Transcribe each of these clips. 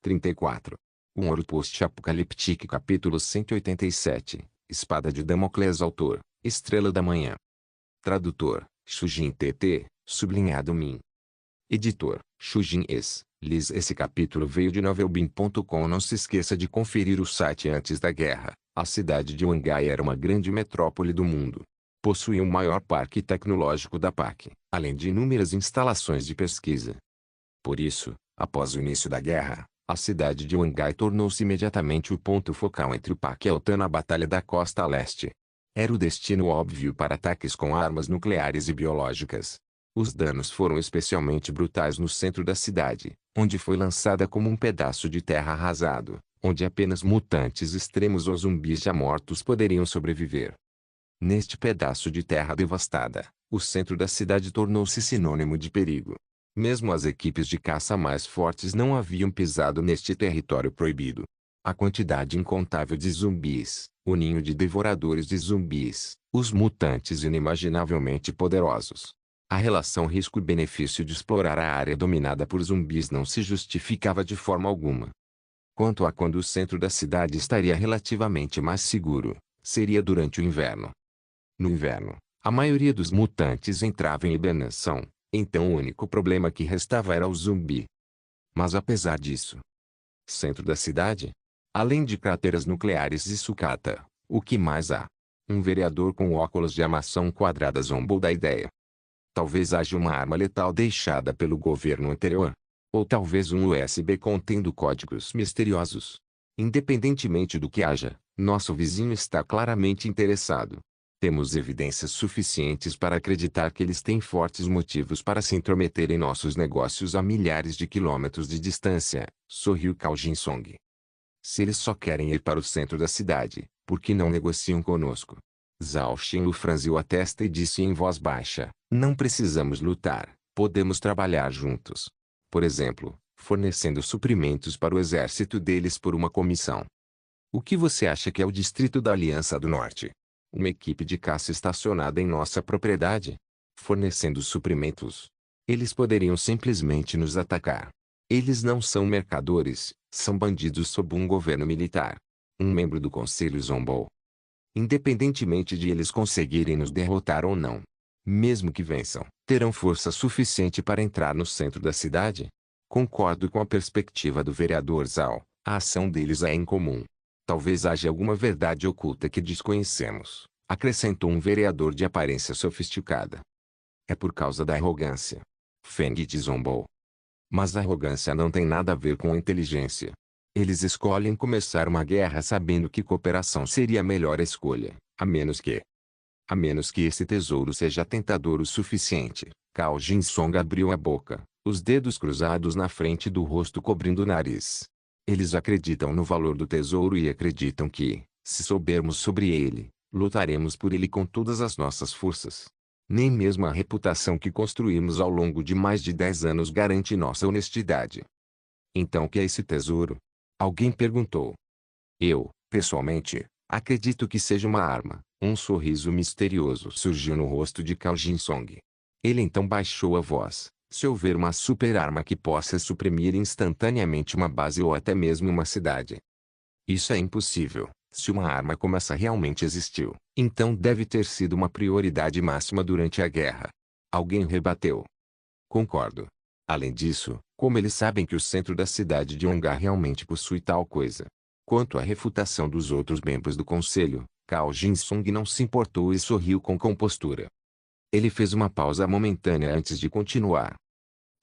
34. Um Ouro Post-Apocalíptico capítulo 187. Espada de Damocles. Autor, Estrela da Manhã. Tradutor, Shujin TT, sublinhado Min. Editor, Shujin S. Liz. Esse capítulo veio de novelbin.com. Não se esqueça de conferir o site. Antes da guerra, a cidade de Wangai era uma grande metrópole do mundo. Possuía o maior parque tecnológico da PAC, além de inúmeras instalações de pesquisa. Por isso, após o início da guerra, a cidade de Wangai tornou-se imediatamente o ponto focal entre o PAC e a OTAN na Batalha da Costa Leste. Era o destino óbvio para ataques com armas nucleares e biológicas. Os danos foram especialmente brutais no centro da cidade, onde foi lançada como um pedaço de terra arrasado, onde apenas mutantes extremos ou zumbis já mortos poderiam sobreviver. Neste pedaço de terra devastada, o centro da cidade tornou-se sinônimo de perigo. Mesmo as equipes de caça mais fortes não haviam pisado neste território proibido. A quantidade incontável de zumbis, o ninho de devoradores de zumbis, os mutantes inimaginavelmente poderosos. A relação risco-benefício de explorar a área dominada por zumbis não se justificava de forma alguma. Quanto a quando o centro da cidade estaria relativamente mais seguro, seria durante o inverno. No inverno, a maioria dos mutantes entrava em hibernação, então o único problema que restava era o zumbi. Mas apesar disso, centro da cidade? Além de crateras nucleares e sucata, o que mais há? Um vereador com óculos de armação quadrada zombou da ideia. Talvez haja uma arma letal deixada pelo governo anterior. Ou talvez um USB contendo códigos misteriosos. Independentemente do que haja, nosso vizinho está claramente interessado. Temos evidências suficientes para acreditar que eles têm fortes motivos para se intrometer em nossos negócios a milhares de quilômetros de distância, sorriu Cao Jinsong. Se eles só querem ir para o centro da cidade, por que não negociam conosco? Zhao Xinlu franziu a testa e disse em voz baixa, não precisamos lutar, podemos trabalhar juntos. Por exemplo, fornecendo suprimentos para o exército deles por uma comissão. O que você acha que é o Distrito da Aliança do Norte? Uma equipe de caça estacionada em nossa propriedade? Fornecendo suprimentos. Eles poderiam simplesmente nos atacar. Eles não são mercadores, são bandidos sob um governo militar. Um membro do conselho zombou. Independentemente de eles conseguirem nos derrotar ou não, mesmo que vençam, terão força suficiente para entrar no centro da cidade? Concordo com a perspectiva do vereador Zhao, a ação deles é incomum. Talvez haja alguma verdade oculta que desconhecemos, acrescentou um vereador de aparência sofisticada. É por causa da arrogância. Feng zombou. Mas a arrogância não tem nada a ver com inteligência. Eles escolhem começar uma guerra sabendo que cooperação seria a melhor escolha, a menos que esse tesouro seja tentador o suficiente. Cao Jinsong abriu a boca, os dedos cruzados na frente do rosto cobrindo o nariz. Eles acreditam no valor do tesouro e acreditam que, se soubermos sobre ele, lutaremos por ele com todas as nossas forças. Nem mesmo a reputação que construímos ao longo de mais de 10 anos garante nossa honestidade. Então o que é esse tesouro? Alguém perguntou. Eu, pessoalmente, acredito que seja uma arma. Um sorriso misterioso surgiu no rosto de Cao Jinsong. Ele então baixou a voz. Se houver uma super-arma que possa suprimir instantaneamente uma base ou até mesmo uma cidade. Isso é impossível. Se uma arma como essa realmente existiu, então deve ter sido uma prioridade máxima durante a guerra. Alguém rebateu. Concordo. Além disso, como eles sabem que o centro da cidade de Wangai realmente possui tal coisa? Quanto à refutação dos outros membros do conselho, Cao Jinsong não se importou e sorriu com compostura. Ele fez uma pausa momentânea antes de continuar.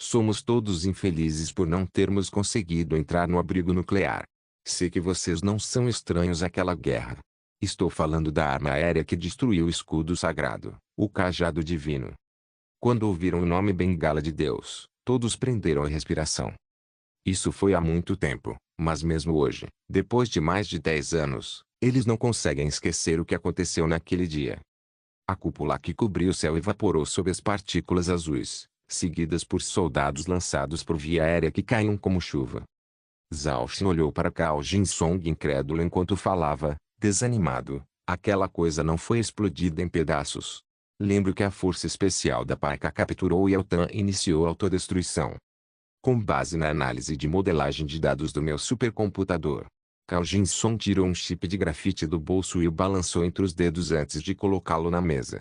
Somos todos infelizes por não termos conseguido entrar no abrigo nuclear. Sei que vocês não são estranhos àquela guerra. Estou falando da arma aérea que destruiu o escudo sagrado, o cajado divino. Quando ouviram o nome Bengala de Deus, todos prenderam a respiração. Isso foi há muito tempo, mas mesmo hoje, depois de mais de 10 anos, eles não conseguem esquecer o que aconteceu naquele dia. A cúpula que cobriu o céu evaporou sob as partículas azuis, seguidas por soldados lançados por via aérea que caíam como chuva. Zhao Xin olhou para Cao Jinsong incrédulo enquanto falava, desanimado. Aquela coisa não foi explodida em pedaços. Lembro que a força especial da PAC a capturou e a OTAN iniciou a autodestruição. com base na análise de modelagem de dados do meu supercomputador. Cao Jin-song tirou um chip de grafite do bolso e o balançou entre os dedos antes de colocá-lo na mesa.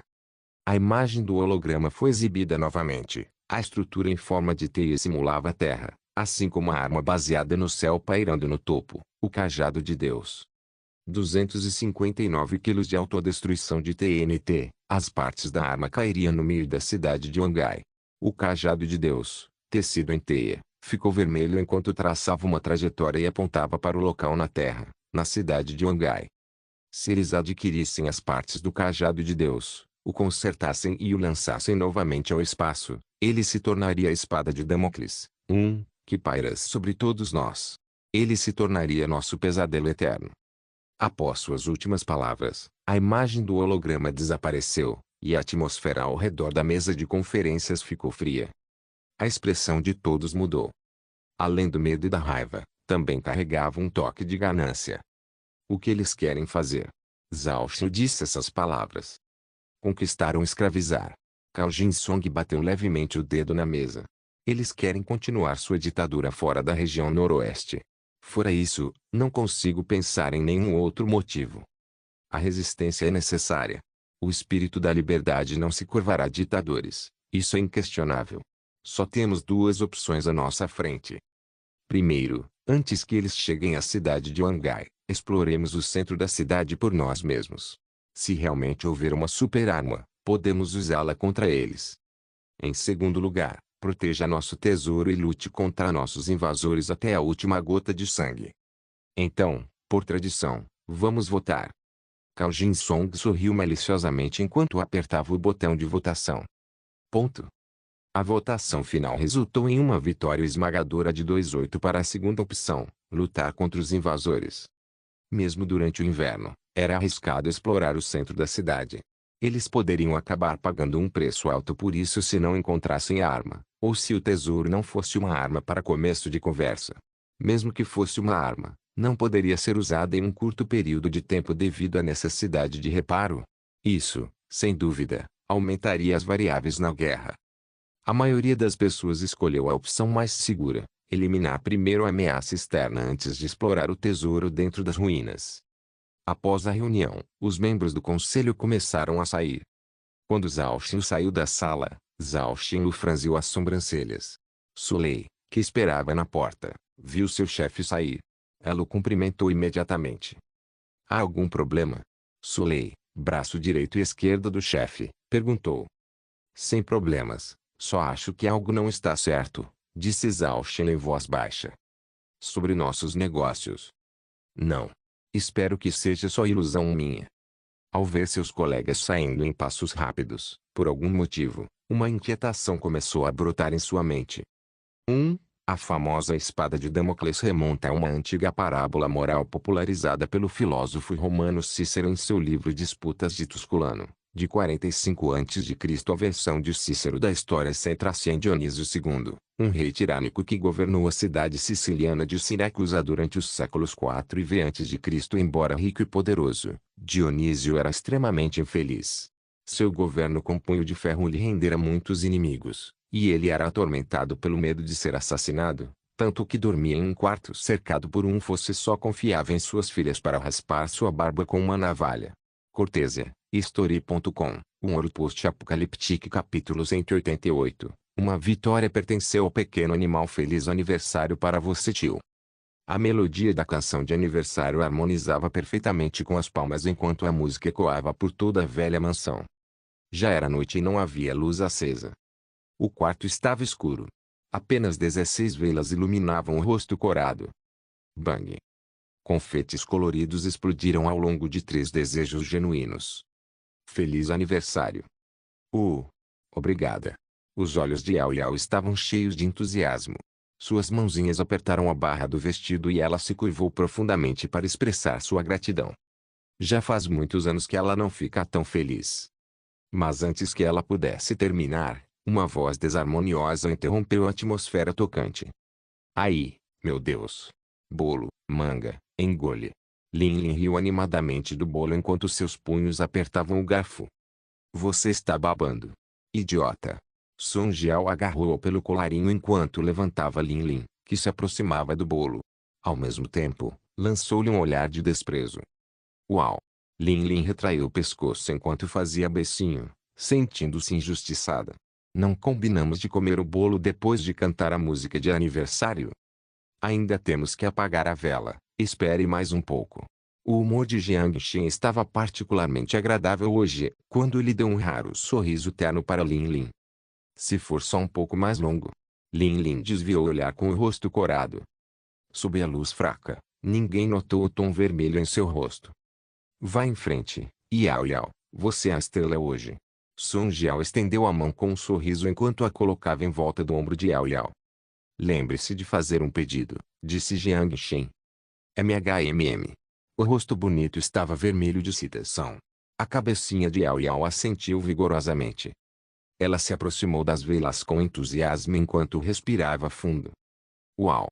A imagem do holograma foi exibida novamente. A estrutura em forma de teia simulava a Terra, assim como a arma baseada no céu pairando no topo, o cajado de Deus. 259 quilos de autodestruição de TNT, as partes da arma cairiam no meio da cidade de Wangai. O cajado de Deus, tecido em teia, ficou vermelho enquanto traçava uma trajetória e apontava para o local na Terra, na cidade de Wangai. Se eles adquirissem as partes do cajado de Deus, o consertassem e o lançassem novamente ao espaço, ele se tornaria a espada de Damocles, que paira sobre todos nós. Ele se tornaria nosso pesadelo eterno. Após suas últimas palavras, a imagem do holograma desapareceu, e a atmosfera ao redor da mesa de conferências ficou fria. A expressão de todos mudou. Além do medo e da raiva, também carregava um toque de ganância. O que eles querem fazer? Zhao Xu disse essas palavras. Conquistar ou escravizar. Cao Jin-song bateu levemente o dedo na mesa. Eles querem continuar sua ditadura fora da região noroeste. Fora isso, não consigo pensar em nenhum outro motivo. A resistência é necessária. O espírito da liberdade não se curvará a ditadores. Isso é inquestionável. Só temos duas opções à nossa frente. Primeiro, antes que eles cheguem à cidade de Wangai, exploremos o centro da cidade por nós mesmos. Se realmente houver uma super-arma, podemos usá-la contra eles. Em segundo lugar, proteja nosso tesouro e lute contra nossos invasores até a última gota de sangue. Então, por tradição, vamos votar. Cao Jin-song sorriu maliciosamente enquanto apertava o botão de votação. Ponto. A votação final resultou em uma vitória esmagadora de 2-8 para a segunda opção, lutar contra os invasores. Mesmo durante o inverno, era arriscado explorar o centro da cidade. Eles poderiam acabar pagando um preço alto por isso se não encontrassem a arma, ou se o tesouro não fosse uma arma para começo de conversa. Mesmo que fosse uma arma, não poderia ser usada em um curto período de tempo devido à necessidade de reparo. Isso, sem dúvida, aumentaria as variáveis na guerra. A maioria das pessoas escolheu a opção mais segura, eliminar primeiro a ameaça externa antes de explorar o tesouro dentro das ruínas. Após a reunião, os membros do conselho começaram a sair. Quando Zhao Xu saiu da sala, Zhao Xinlu franziu as sobrancelhas. Su Lei, que esperava na porta, viu seu chefe sair. Ela o cumprimentou imediatamente. Há algum problema? Su Lei, braço direito e esquerdo do chefe, perguntou. Sem problemas, só acho que algo não está certo, disse Zhao Xinlu em voz baixa. Sobre nossos negócios. Não. Espero que seja só ilusão minha. Ao ver seus colegas saindo em passos rápidos, por algum motivo, uma inquietação começou a brotar em sua mente. A famosa espada de Damocles remonta a uma antiga parábola moral popularizada pelo filósofo romano Cícero em seu livro Disputas de Tusculano, de 45 a.C. A versão de Cícero da história centra-se em Dionísio II, um rei tirânico que governou a cidade siciliana de Siracusa durante os séculos 4 e V a.C. Embora rico e poderoso, Dionísio era extremamente infeliz. Seu governo com punho de ferro lhe rendera muitos inimigos, e ele era atormentado pelo medo de ser assassinado, tanto que dormia em um quarto cercado por um fosse só confiava em suas filhas para raspar sua barba com uma navalha. Cortesia, History.com, um ouro post-apocalíptico capítulo 188. Uma vitória pertenceu ao pequeno animal. Feliz aniversário para você, tio. A melodia da canção de aniversário harmonizava perfeitamente com as palmas enquanto a música ecoava por toda a velha mansão. Já era noite e não havia luz acesa. O quarto estava escuro. Apenas 16 velas iluminavam o rosto corado. Bang! Confetes coloridos explodiram ao longo de 3 desejos genuínos. Feliz aniversário. Obrigada. Os olhos de Yao Yao estavam cheios de entusiasmo. Suas mãozinhas apertaram a barra do vestido e ela se curvou profundamente para expressar sua gratidão. Já faz muitos anos que ela não fica tão feliz. Mas antes que ela pudesse terminar, uma voz desarmoniosa interrompeu a atmosfera tocante. Aí, meu Deus! Bolo, manga, engole. Lin Lin riu animadamente do bolo enquanto seus punhos apertavam o garfo. Você está babando. Idiota. Song Jiao agarrou-o pelo colarinho enquanto levantava Lin Lin, que se aproximava do bolo. Ao mesmo tempo, lançou-lhe um olhar de desprezo. Uau! Lin Lin retraiu o pescoço enquanto fazia beicinho, sentindo-se injustiçada. Não combinamos de comer o bolo depois de cantar a música de aniversário? Ainda temos que apagar a vela, espere mais um pouco. O humor de Jiang Xin estava particularmente agradável hoje, quando ele deu um raro sorriso terno para Lin Lin. Se for só um pouco mais longo. Lin Lin desviou o olhar com o rosto corado. Sob a luz fraca, ninguém notou o tom vermelho em seu rosto. Vá em frente, Yao Yao, você é a estrela hoje. Song Jiao estendeu a mão com um sorriso enquanto a colocava em volta do ombro de Yao Yao. Lembre-se de fazer um pedido, disse Jiang Xin. MHMM. O rosto bonito estava vermelho de excitação. A cabecinha de Yao Yao assentiu vigorosamente. Ela se aproximou das velas com entusiasmo enquanto respirava fundo. Uau!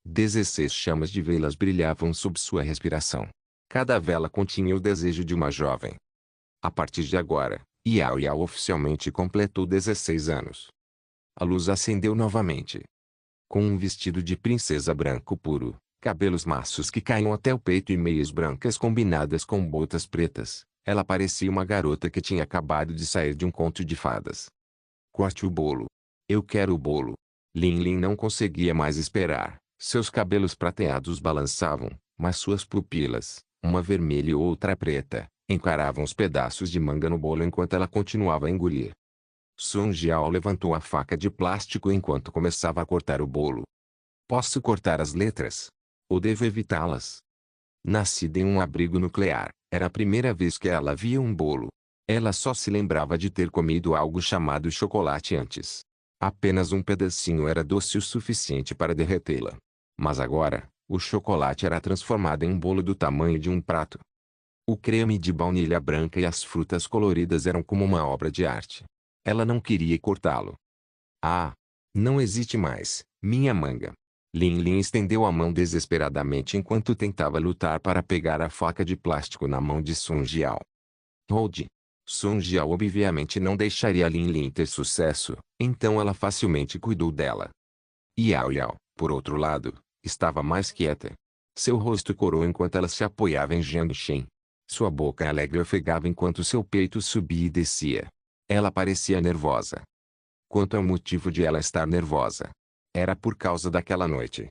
16 chamas de velas brilhavam sob sua respiração. Cada vela continha o desejo de uma jovem. A partir de agora, Yao Yao oficialmente completou 16 anos. A luz acendeu novamente. Com um vestido de princesa branco puro, cabelos macios que caíam até o peito e meias brancas combinadas com botas pretas, ela parecia uma garota que tinha acabado de sair de um conto de fadas. Corte o bolo. Eu quero o bolo. Lin Lin não conseguia mais esperar. Seus cabelos prateados balançavam, mas suas pupilas, uma vermelha e outra preta, encaravam os pedaços de manga no bolo enquanto ela continuava a engolir. Song Jiao levantou a faca de plástico enquanto começava a cortar o bolo. Posso cortar as letras? Ou devo evitá-las? Nascida em um abrigo nuclear, era a primeira vez que ela via um bolo. Ela só se lembrava de ter comido algo chamado chocolate antes. Apenas um pedacinho era doce o suficiente para derretê-la. Mas agora, o chocolate era transformado em um bolo do tamanho de um prato. O creme de baunilha branca e as frutas coloridas eram como uma obra de arte. Ela não queria cortá-lo. Ah! Não existe mais, minha manga. Lin Lin estendeu a mão desesperadamente enquanto tentava lutar para pegar a faca de plástico na mão de Song Jiao. Hold! Song Jiao obviamente não deixaria Lin Lin ter sucesso, então ela facilmente cuidou dela. Yao Yao, por outro lado, estava mais quieta. Seu rosto corou enquanto ela se apoiava em Jiang Xin. Sua boca alegre ofegava enquanto seu peito subia e descia. Ela parecia nervosa. Quanto ao motivo de ela estar nervosa, era por causa daquela noite.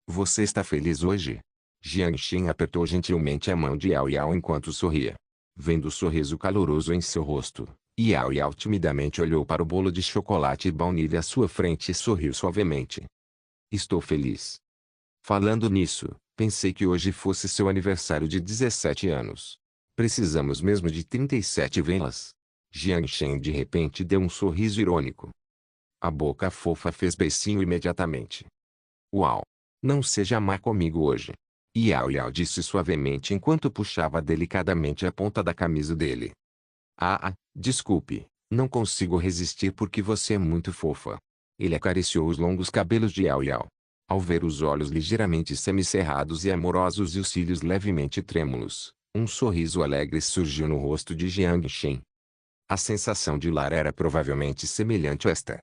Você está feliz hoje? Jiang Xin apertou gentilmente a mão de Yao Yao enquanto sorria. Vendo o sorriso caloroso em seu rosto, Yao Yao timidamente olhou para o bolo de chocolate e baunilha à sua frente e sorriu suavemente. Estou feliz. Falando nisso, pensei que hoje fosse seu aniversário de 17 anos. Precisamos mesmo de 37 velas. Jiang Xin de repente deu um sorriso irônico. A boca fofa fez beicinho imediatamente. Uau! Não seja má comigo hoje. Yao Yao disse suavemente enquanto puxava delicadamente a ponta da camisa dele. Desculpe, não consigo resistir porque você é muito fofa. Ele acariciou os longos cabelos de Yao Yao. Ao ver os olhos ligeiramente semicerrados e amorosos e os cílios levemente trêmulos, um sorriso alegre surgiu no rosto de Jiang Xin. A sensação de lar era provavelmente semelhante a esta.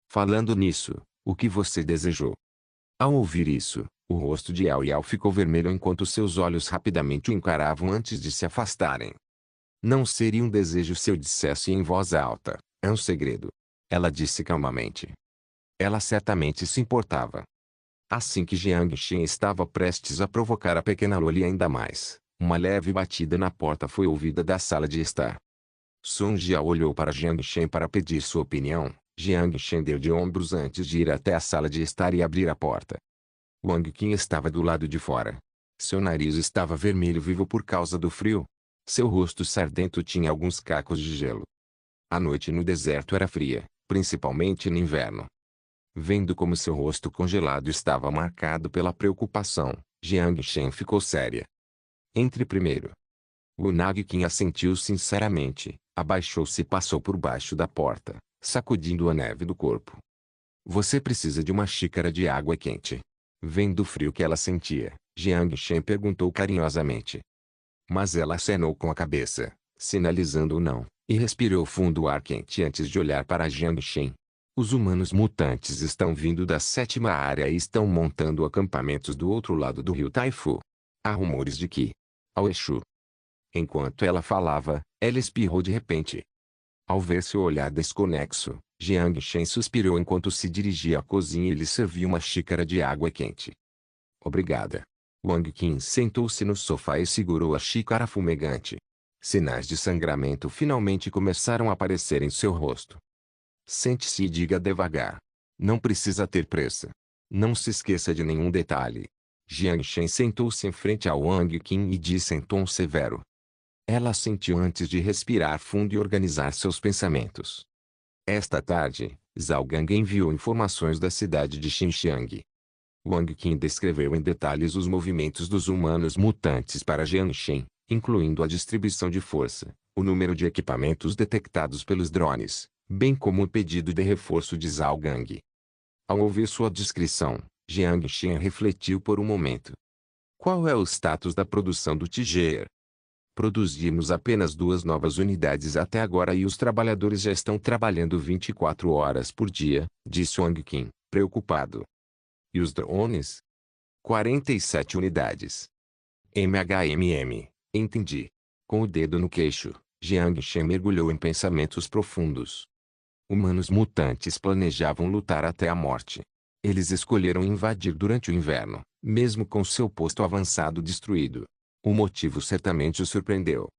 Falando nisso, o que você desejou? Ao ouvir isso, o rosto de Yao Yao ficou vermelho enquanto seus olhos rapidamente o encaravam antes de se afastarem. Não seria um desejo se eu dissesse em voz alta, é um segredo. Ela disse calmamente. Ela certamente se importava. Assim que Jiang Xin estava prestes a provocar a pequena Loli ainda mais, uma leve batida na porta foi ouvida da sala de estar. Song Jiao olhou para Jiang Xin para pedir sua opinião. Jiang Xin deu de ombros antes de ir até a sala de estar e abrir a porta. Wang Qin estava do lado de fora. Seu nariz estava vermelho vivo por causa do frio. Seu rosto sardento tinha alguns cacos de gelo. A noite no deserto era fria, principalmente no inverno. Vendo como seu rosto congelado estava marcado pela preocupação, Jiang Xin ficou séria. Entre primeiro. O Nag Qin assentiu sinceramente, abaixou-se e passou por baixo da porta, sacudindo a neve do corpo. Você precisa de uma xícara de água quente. Vendo o frio que ela sentia, Jiang Xin perguntou carinhosamente. Mas ela acenou com a cabeça, sinalizando o não, e respirou fundo o ar quente antes de olhar para Jiang Shen. Os humanos mutantes estão vindo da 7ª área e estão montando acampamentos do outro lado do rio Taifu. Há rumores de que... Ao Exu. Enquanto ela falava, ela espirrou de repente. Ao ver seu olhar desconexo, Jiang Shen suspirou enquanto se dirigia à cozinha e lhe serviu uma xícara de água quente. Obrigada. Wang Qin sentou-se no sofá e segurou a xícara fumegante. Sinais de sangramento finalmente começaram a aparecer em seu rosto. Sente-se e diga devagar. Não precisa ter pressa. Não se esqueça de nenhum detalhe. Jiang Shen sentou-se em frente a Wang Qin e disse em tom severo. Ela assentiu antes de respirar fundo e organizar seus pensamentos. Esta tarde, Zhao Gang enviou informações da cidade de Xinjiang. Wang Qin descreveu em detalhes os movimentos dos humanos mutantes para Jiang Shen, incluindo a distribuição de força, o número de equipamentos detectados pelos drones, bem como o pedido de reforço de Zhao Gang. Ao ouvir sua descrição, Jiang Shen refletiu por um momento. Qual é o status da produção do Tiger? Produzimos apenas 2 novas unidades até agora e os trabalhadores já estão trabalhando 24 horas por dia, disse Wang Qin, preocupado. E os drones? 47 unidades. Entendi. Com o dedo no queixo, Jiang Shen mergulhou em pensamentos profundos. Humanos mutantes planejavam lutar até a morte. Eles escolheram invadir durante o inverno, mesmo com seu posto avançado destruído. O motivo certamente o surpreendeu.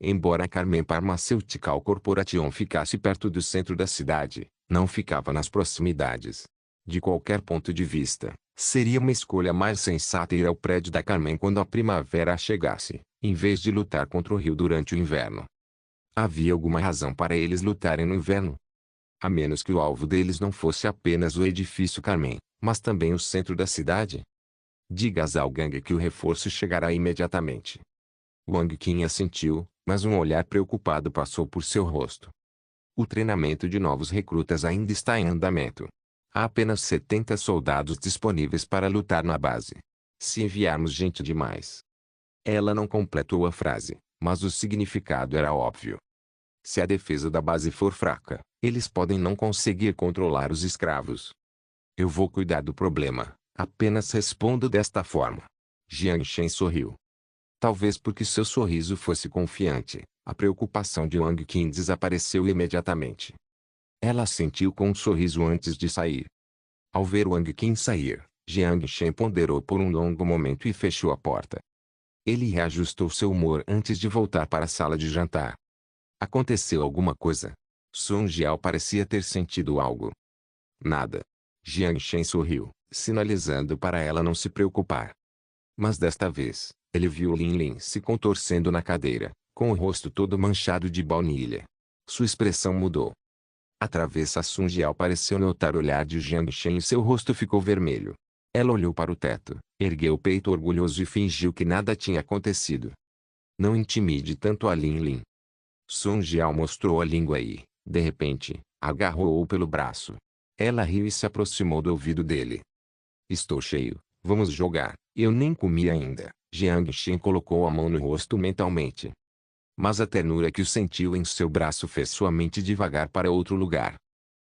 Embora a Carmen Pharmaceutical Corporation ficasse perto do centro da cidade, não ficava nas proximidades. De qualquer ponto de vista, seria uma escolha mais sensata ir ao prédio da Carmen quando a primavera chegasse, em vez de lutar contra o rio durante o inverno. Havia alguma razão para eles lutarem no inverno? A menos que o alvo deles não fosse apenas o edifício Carmen, mas também o centro da cidade? Diga a Zhao Gang que o reforço chegará imediatamente. Wang Qin assentiu, mas um olhar preocupado passou por seu rosto. O treinamento de novos recrutas ainda está em andamento. Há apenas 70 soldados disponíveis para lutar na base. Se enviarmos gente demais. Ela não completou a frase, mas o significado era óbvio. Se a defesa da base for fraca, eles podem não conseguir controlar os escravos. Eu vou cuidar do problema, apenas respondo desta forma. Jiang Shen sorriu. Talvez porque seu sorriso fosse confiante, a preocupação de Wang Qin desapareceu imediatamente. Ela assentiu com um sorriso antes de sair. Ao ver Wang Qin sair, Jiang Shen ponderou por um longo momento e fechou a porta. Ele reajustou seu humor antes de voltar para a sala de jantar. Aconteceu alguma coisa? Song Jiao parecia ter sentido algo. Nada. Jiang Shen sorriu, sinalizando para ela não se preocupar. Mas desta vez, ele viu Lin Lin se contorcendo na cadeira, com o rosto todo manchado de baunilha. Sua expressão mudou. A travessa Song Jiao pareceu notar o olhar de Jiang Shen e seu rosto ficou vermelho. Ela olhou para o teto, ergueu o peito orgulhoso e fingiu que nada tinha acontecido. Não intimide tanto a Lin Lin. Song Jiao mostrou a língua e, de repente, agarrou-o pelo braço. Ela riu e se aproximou do ouvido dele. Estou cheio, vamos jogar. Eu nem comi ainda. Jiang Shen colocou a mão no rosto mentalmente. Mas a ternura que o sentiu em seu braço fez sua mente divagar para outro lugar.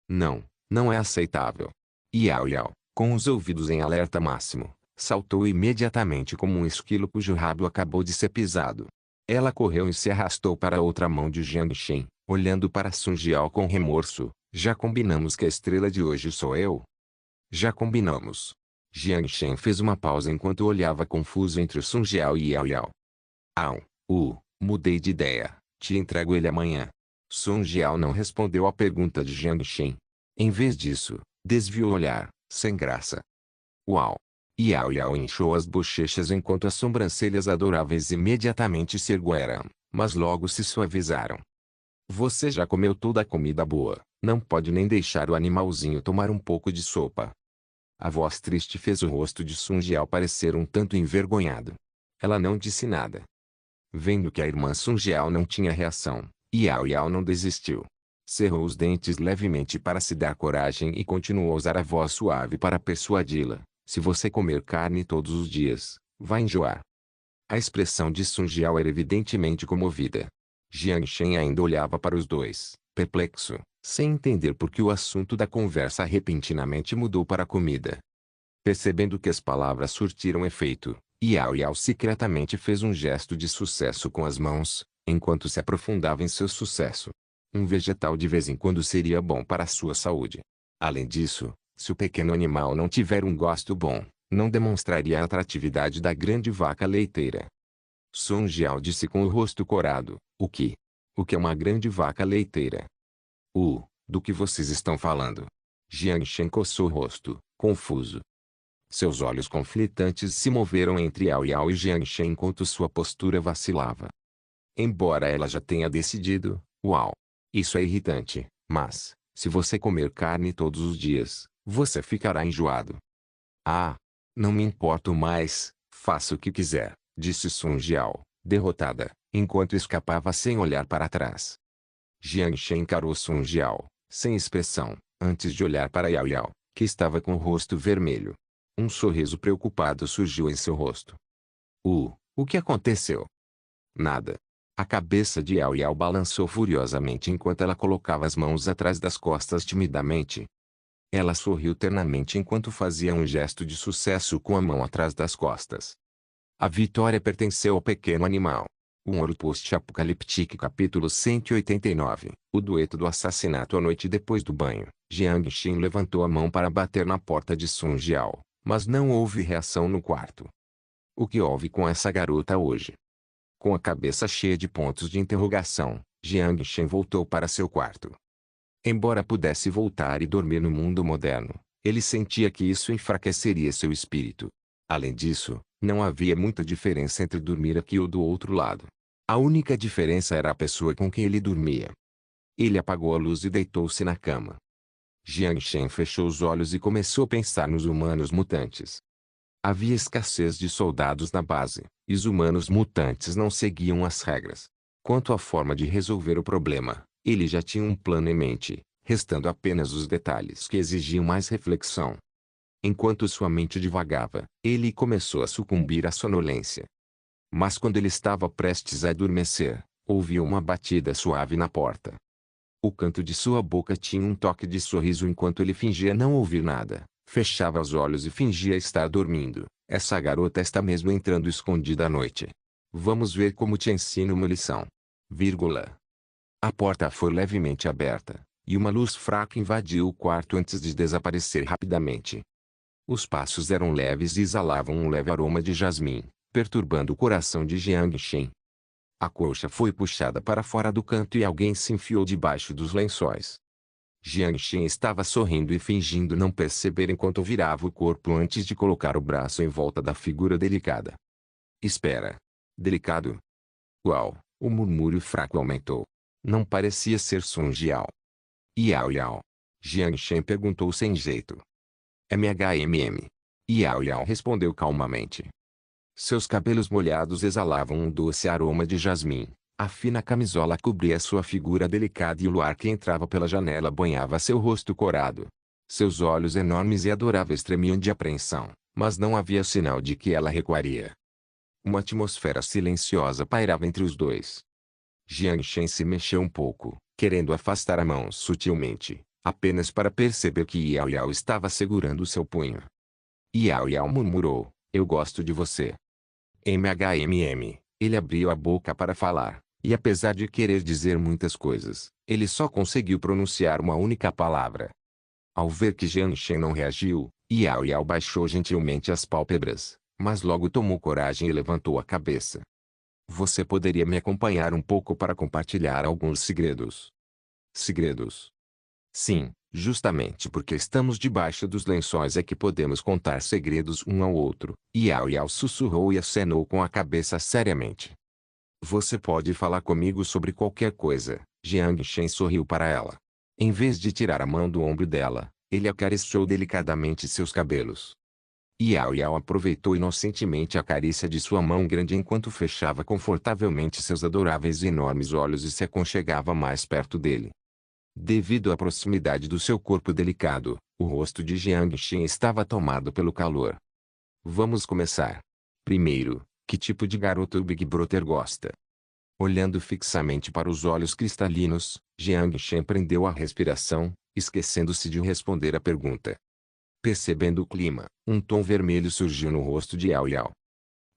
Não, não é aceitável. Yao Yao, com os ouvidos em alerta máximo, saltou imediatamente como um esquilo cujo rabo acabou de ser pisado. Ela correu e se arrastou para a outra mão de Jiang Shen, olhando para Song Jiao com remorso. Já combinamos que a estrela de hoje sou eu? Já combinamos. Jiang Shen fez uma pausa enquanto olhava confuso entre Song Jiao e Yao Yao. Mudei de ideia, te entrego ele amanhã. Song Jiao não respondeu à pergunta de Jiang Shen. Em vez disso, desviou o olhar, sem graça. Uau! Yao Yao inchou as bochechas enquanto as sobrancelhas adoráveis imediatamente se ergueram, mas logo se suavizaram. Você já comeu toda a comida boa, não pode nem deixar o animalzinho tomar um pouco de sopa. A voz triste fez o rosto de Song Jiao parecer um tanto envergonhado. Ela não disse nada. Vendo que a irmã Song Jiao não tinha reação, Yao Yao não desistiu. Cerrou os dentes levemente para se dar coragem e continuou a usar a voz suave para persuadi-la. Se você comer carne todos os dias, vai enjoar. A expressão de Song Jiao era evidentemente comovida. Jiang Shen ainda olhava para os dois, perplexo, sem entender por que o assunto da conversa repentinamente mudou para a comida. Percebendo que as palavras surtiram efeito, Yao Yao secretamente fez um gesto de sucesso com as mãos, enquanto se aprofundava em seu sucesso. Um vegetal de vez em quando seria bom para a sua saúde. Além disso, se o pequeno animal não tiver um gosto bom, não demonstraria a atratividade da grande vaca leiteira. Song Jiao disse com o rosto corado, o que? O que é uma grande vaca leiteira? Do que vocês estão falando? Jiang Shen coçou o rosto, confuso. Seus olhos conflitantes se moveram entre Yao Yao e Jiang Shen enquanto sua postura vacilava. Embora ela já tenha decidido, uau! Isso é irritante, mas, se você comer carne todos os dias, você ficará enjoado. Ah! Não me importo mais, faça o que quiser, disse Song Jiao, derrotada, enquanto escapava sem olhar para trás. Jiang Shen encarou Song Jiao, sem expressão, antes de olhar para Yao Yao, que estava com o rosto vermelho. Um sorriso preocupado surgiu em seu rosto. O que aconteceu? Nada. A cabeça de Yao Yao balançou furiosamente enquanto ela colocava as mãos atrás das costas timidamente. Ela sorriu ternamente enquanto fazia um gesto de sucesso com a mão atrás das costas. A vitória pertenceu ao pequeno animal. Um ouro post-apocalíptico capítulo 189. O dueto do assassinato à noite depois do banho. Jiang Shen levantou a mão para bater na porta de Song Jiao, mas não houve reação no quarto. O que houve com essa garota hoje? Com a cabeça cheia de pontos de interrogação, Jiang Shen voltou para seu quarto. Embora pudesse voltar e dormir no mundo moderno, ele sentia que isso enfraqueceria seu espírito. Além disso, não havia muita diferença entre dormir aqui ou do outro lado. A única diferença era a pessoa com quem ele dormia. Ele apagou a luz e deitou-se na cama. Jiang Shen fechou os olhos e começou a pensar nos humanos mutantes. Havia escassez de soldados na base, e os humanos mutantes não seguiam as regras. Quanto à forma de resolver o problema, ele já tinha um plano em mente, restando apenas os detalhes que exigiam mais reflexão. Enquanto sua mente divagava, ele começou a sucumbir à sonolência. Mas quando ele estava prestes a adormecer, ouviu uma batida suave na porta. O canto de sua boca tinha um toque de sorriso enquanto ele fingia não ouvir nada. Fechava os olhos e fingia estar dormindo. Essa garota está mesmo entrando escondida à noite. Vamos ver como te ensino uma lição. Vírgula. A porta foi levemente aberta, e uma luz fraca invadiu o quarto antes de desaparecer rapidamente. Os passos eram leves e exalavam um leve aroma de jasmim, perturbando o coração de Jiang Shen. A colcha foi puxada para fora do canto e alguém se enfiou debaixo dos lençóis. Jiang Shen estava sorrindo e fingindo não perceber enquanto virava o corpo antes de colocar o braço em volta da figura delicada. Espera. Delicado? Uau, o murmúrio fraco aumentou. Não parecia ser Song Jiao. Yao Yao. Jiang Shen perguntou sem jeito. MHMM. Yao Yao respondeu calmamente. Seus cabelos molhados exalavam um doce aroma de jasmim. A fina camisola cobria sua figura delicada e o luar que entrava pela janela banhava seu rosto corado. Seus olhos enormes e adoráveis tremiam de apreensão, mas não havia sinal de que ela recuaria. Uma atmosfera silenciosa pairava entre os dois. Jiang Shen se mexeu um pouco, querendo afastar a mão sutilmente, apenas para perceber que Yao Yao estava segurando seu punho. Yao Yao murmurou, eu gosto de você. MHMM. Ele abriu a boca para falar, e apesar de querer dizer muitas coisas, ele só conseguiu pronunciar uma única palavra. Ao ver que Jiang Shen não reagiu, Yao Yao baixou gentilmente as pálpebras, mas logo tomou coragem e levantou a cabeça. Você poderia me acompanhar um pouco para compartilhar alguns segredos? Segredos? Sim, justamente porque estamos debaixo dos lençóis é que podemos contar segredos um ao outro. Yao Yao sussurrou e acenou com a cabeça seriamente. Você pode falar comigo sobre qualquer coisa. Jiang Shen sorriu para ela. Em vez de tirar a mão do ombro dela, ele acariciou delicadamente seus cabelos. Yao Yao aproveitou inocentemente a carícia de sua mão grande enquanto fechava confortavelmente seus adoráveis e enormes olhos e se aconchegava mais perto dele. Devido à proximidade do seu corpo delicado, o rosto de Jiang Shen estava tomado pelo calor. Vamos começar. Primeiro, que tipo de garota o Big Brother gosta? Olhando fixamente para os olhos cristalinos, Jiang Shen prendeu a respiração, esquecendo-se de responder à pergunta. Percebendo o clima, um tom vermelho surgiu no rosto de Yao Yao.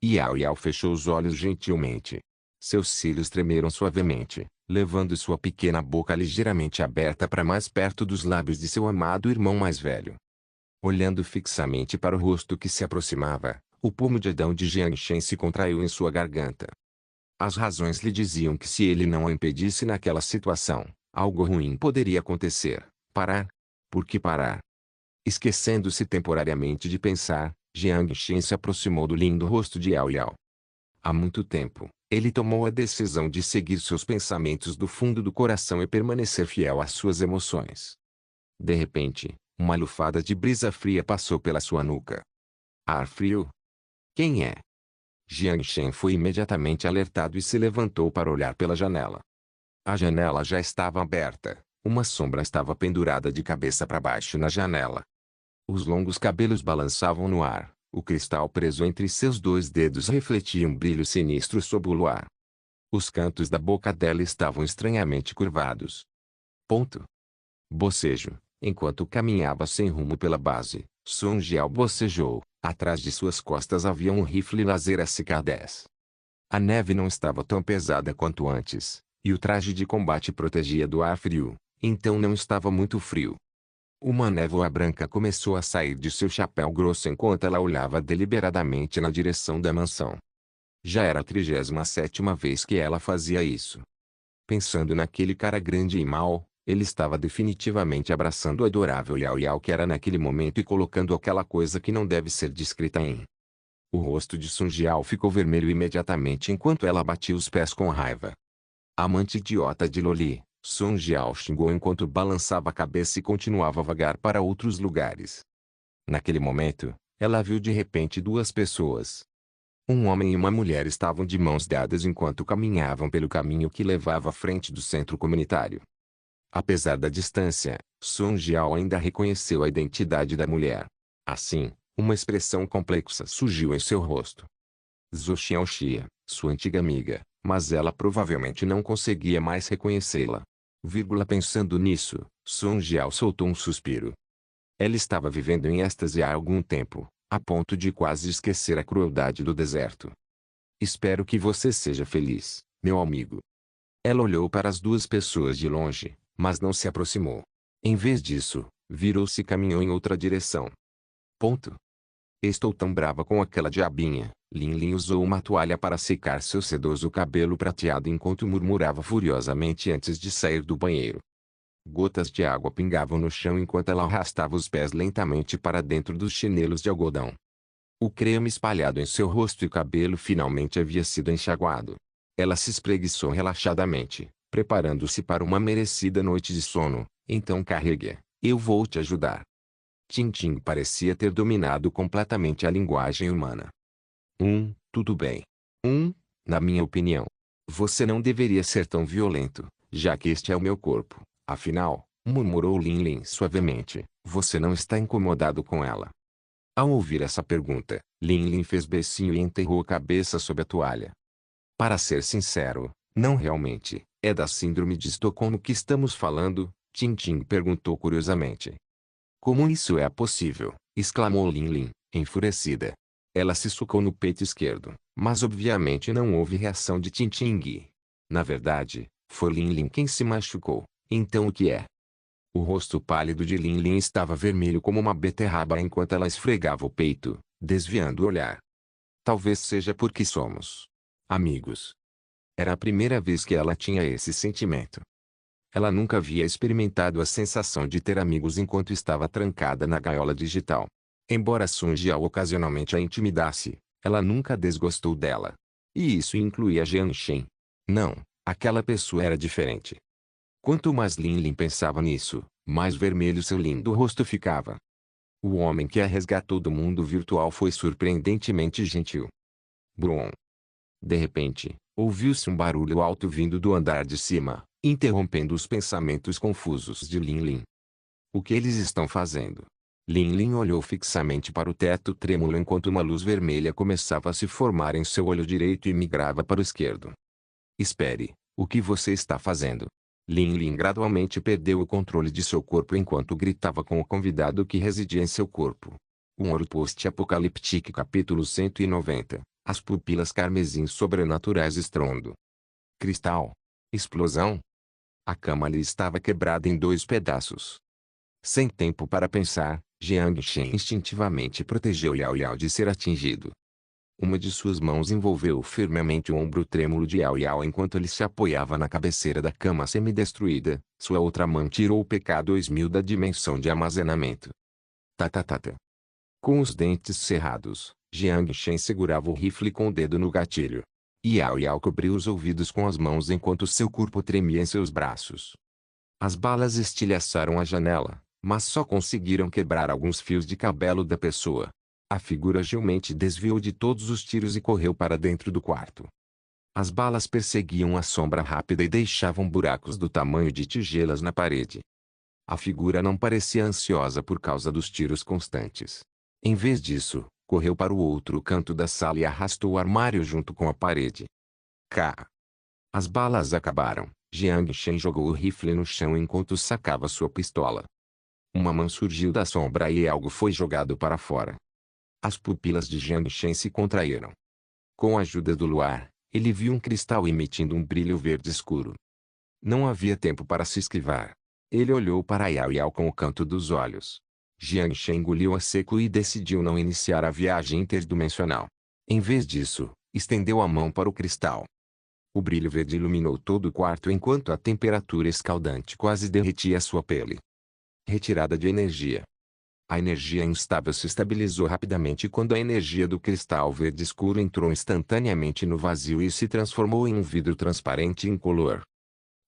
Yao Yao fechou os olhos gentilmente. Seus cílios tremeram suavemente, levando sua pequena boca ligeiramente aberta para mais perto dos lábios de seu amado irmão mais velho. Olhando fixamente para o rosto que se aproximava, o pomo de Adão de Jiang Shen se contraiu em sua garganta. As razões lhe diziam que se ele não a impedisse naquela situação, algo ruim poderia acontecer. Parar? Por que parar? Esquecendo-se temporariamente de pensar, Jiang Shen se aproximou do lindo rosto de Yao Yao. Há muito tempo, ele tomou a decisão de seguir seus pensamentos do fundo do coração e permanecer fiel às suas emoções. De repente, uma lufada de brisa fria passou pela sua nuca. Ar frio? Quem é? Jiang Shen foi imediatamente alertado e se levantou para olhar pela janela. A janela já estava aberta, uma sombra estava pendurada de cabeça para baixo na janela. Os longos cabelos balançavam no ar, o cristal preso entre seus dois dedos refletia um brilho sinistro sob o luar. Os cantos da boca dela estavam estranhamente curvados. Ponto. Bocejo. Enquanto caminhava sem rumo pela base, Song Jiao bocejou. Atrás de suas costas havia um rifle laser SK-10. A neve não estava tão pesada quanto antes, e o traje de combate protegia do ar frio, então não estava muito frio. Uma névoa branca começou a sair de seu chapéu grosso enquanto ela olhava deliberadamente na direção da mansão. Já era a 37ª vez que ela fazia isso. Pensando naquele cara grande e mau, ele estava definitivamente abraçando o adorável Yao Yao que era naquele momento e colocando aquela coisa que não deve ser descrita em. O rosto de Sun Jiao ficou vermelho imediatamente enquanto ela batia os pés com raiva. Amante idiota de Loli, Sun Jiao xingou enquanto balançava a cabeça e continuava a vagar para outros lugares. Naquele momento, ela viu de repente duas pessoas. Um homem e uma mulher estavam de mãos dadas enquanto caminhavam pelo caminho que levava à frente do centro comunitário. Apesar da distância, Sun Jiao ainda reconheceu a identidade da mulher. Assim, uma expressão complexa surgiu em seu rosto. Zhou Xiaoxia, sua antiga amiga, mas ela provavelmente não conseguia mais reconhecê-la. Pensando nisso, Sun Jiao soltou um suspiro. Ela estava vivendo em êxtase há algum tempo, a ponto de quase esquecer a crueldade do deserto. Espero que você seja feliz, meu amigo. Ela olhou para as duas pessoas de longe, mas não se aproximou. Em vez disso, virou-se e caminhou em outra direção. Estou tão brava com aquela diabinha. Lin Lin usou uma toalha para secar seu sedoso cabelo prateado enquanto murmurava furiosamente antes de sair do banheiro. Gotas de água pingavam no chão enquanto ela arrastava os pés lentamente para dentro dos chinelos de algodão. O creme espalhado em seu rosto e cabelo finalmente havia sido enxaguado. Ela se espreguiçou relaxadamente, preparando-se para uma merecida noite de sono. Então carregue, eu vou te ajudar. Tintin parecia ter dominado completamente a linguagem humana. Tudo bem. Na minha opinião. Você não deveria ser tão violento, já que este é o meu corpo. Afinal, murmurou Lin Lin suavemente, você não está incomodado com ela? Ao ouvir essa pergunta, Lin Lin fez beicinho e enterrou a cabeça sob a toalha. Para ser sincero, não realmente. É da síndrome de Estocolmo que estamos falando? Tintin perguntou curiosamente. Como isso é possível? Exclamou Lin Lin, enfurecida. Ela se socou no peito esquerdo, mas obviamente não houve reação de Tintin. Na verdade, foi Lin Lin quem se machucou. Então o que é? O rosto pálido de Lin Lin estava vermelho como uma beterraba enquanto ela esfregava o peito, desviando o olhar. Talvez seja porque somos amigos. Era a primeira vez que ela tinha esse sentimento. Ela nunca havia experimentado a sensação de ter amigos enquanto estava trancada na gaiola digital. Embora Sun Jiao ocasionalmente a intimidasse, ela nunca desgostou dela. E isso incluía Jiang Shen. Não, aquela pessoa era diferente. Quanto mais Lin Lin pensava nisso, mais vermelho seu lindo rosto ficava. O homem que a resgatou do mundo virtual foi surpreendentemente gentil. Brum. De repente, ouviu-se um barulho alto vindo do andar de cima, interrompendo os pensamentos confusos de Lin Lin. O que eles estão fazendo? Lin Lin olhou fixamente para o teto trêmulo enquanto uma luz vermelha começava a se formar em seu olho direito e migrava para o esquerdo. Espere, o que você está fazendo? Lin Lin gradualmente perdeu o controle de seu corpo enquanto gritava com o convidado que residia em seu corpo. Um Horror Post-Apocalíptico capítulo 190. As pupilas carmesim sobrenaturais estrondo. Cristal. Explosão. A cama lhe estava quebrada em 2 pedaços. Sem tempo para pensar, Jiang Shen instintivamente protegeu Liao Liao de ser atingido. Uma de suas mãos envolveu firmemente o ombro trêmulo de Liao Liao enquanto ele se apoiava na cabeceira da cama semidestruída. Sua outra mão tirou o PK-2000 da dimensão de armazenamento. Tatatata. Com os dentes cerrados, Jiang Shen segurava o rifle com o dedo no gatilho. Liao Liao cobriu os ouvidos com as mãos enquanto seu corpo tremia em seus braços. As balas estilhaçaram a janela, mas só conseguiram quebrar alguns fios de cabelo da pessoa. A figura agilmente desviou de todos os tiros e correu para dentro do quarto. As balas perseguiam a sombra rápida e deixavam buracos do tamanho de tigelas na parede. A figura não parecia ansiosa por causa dos tiros constantes. Em vez disso, correu para o outro canto da sala e arrastou o armário junto com a parede. K. As balas acabaram. Jiang Shen jogou o rifle no chão enquanto sacava sua pistola. Uma mão surgiu da sombra e algo foi jogado para fora. As pupilas de Jiang Shen se contraíram. Com a ajuda do luar, ele viu um cristal emitindo um brilho verde escuro. Não havia tempo para se esquivar. Ele olhou para Liao Liao com o canto dos olhos. Jiang Shen engoliu a seco e decidiu não iniciar a viagem interdimensional. Em vez disso, estendeu a mão para o cristal. O brilho verde iluminou todo o quarto enquanto a temperatura escaldante quase derretia sua pele. Retirada de energia. A energia instável se estabilizou rapidamente quando a energia do cristal verde escuro entrou instantaneamente no vazio e se transformou em um vidro transparente incolor.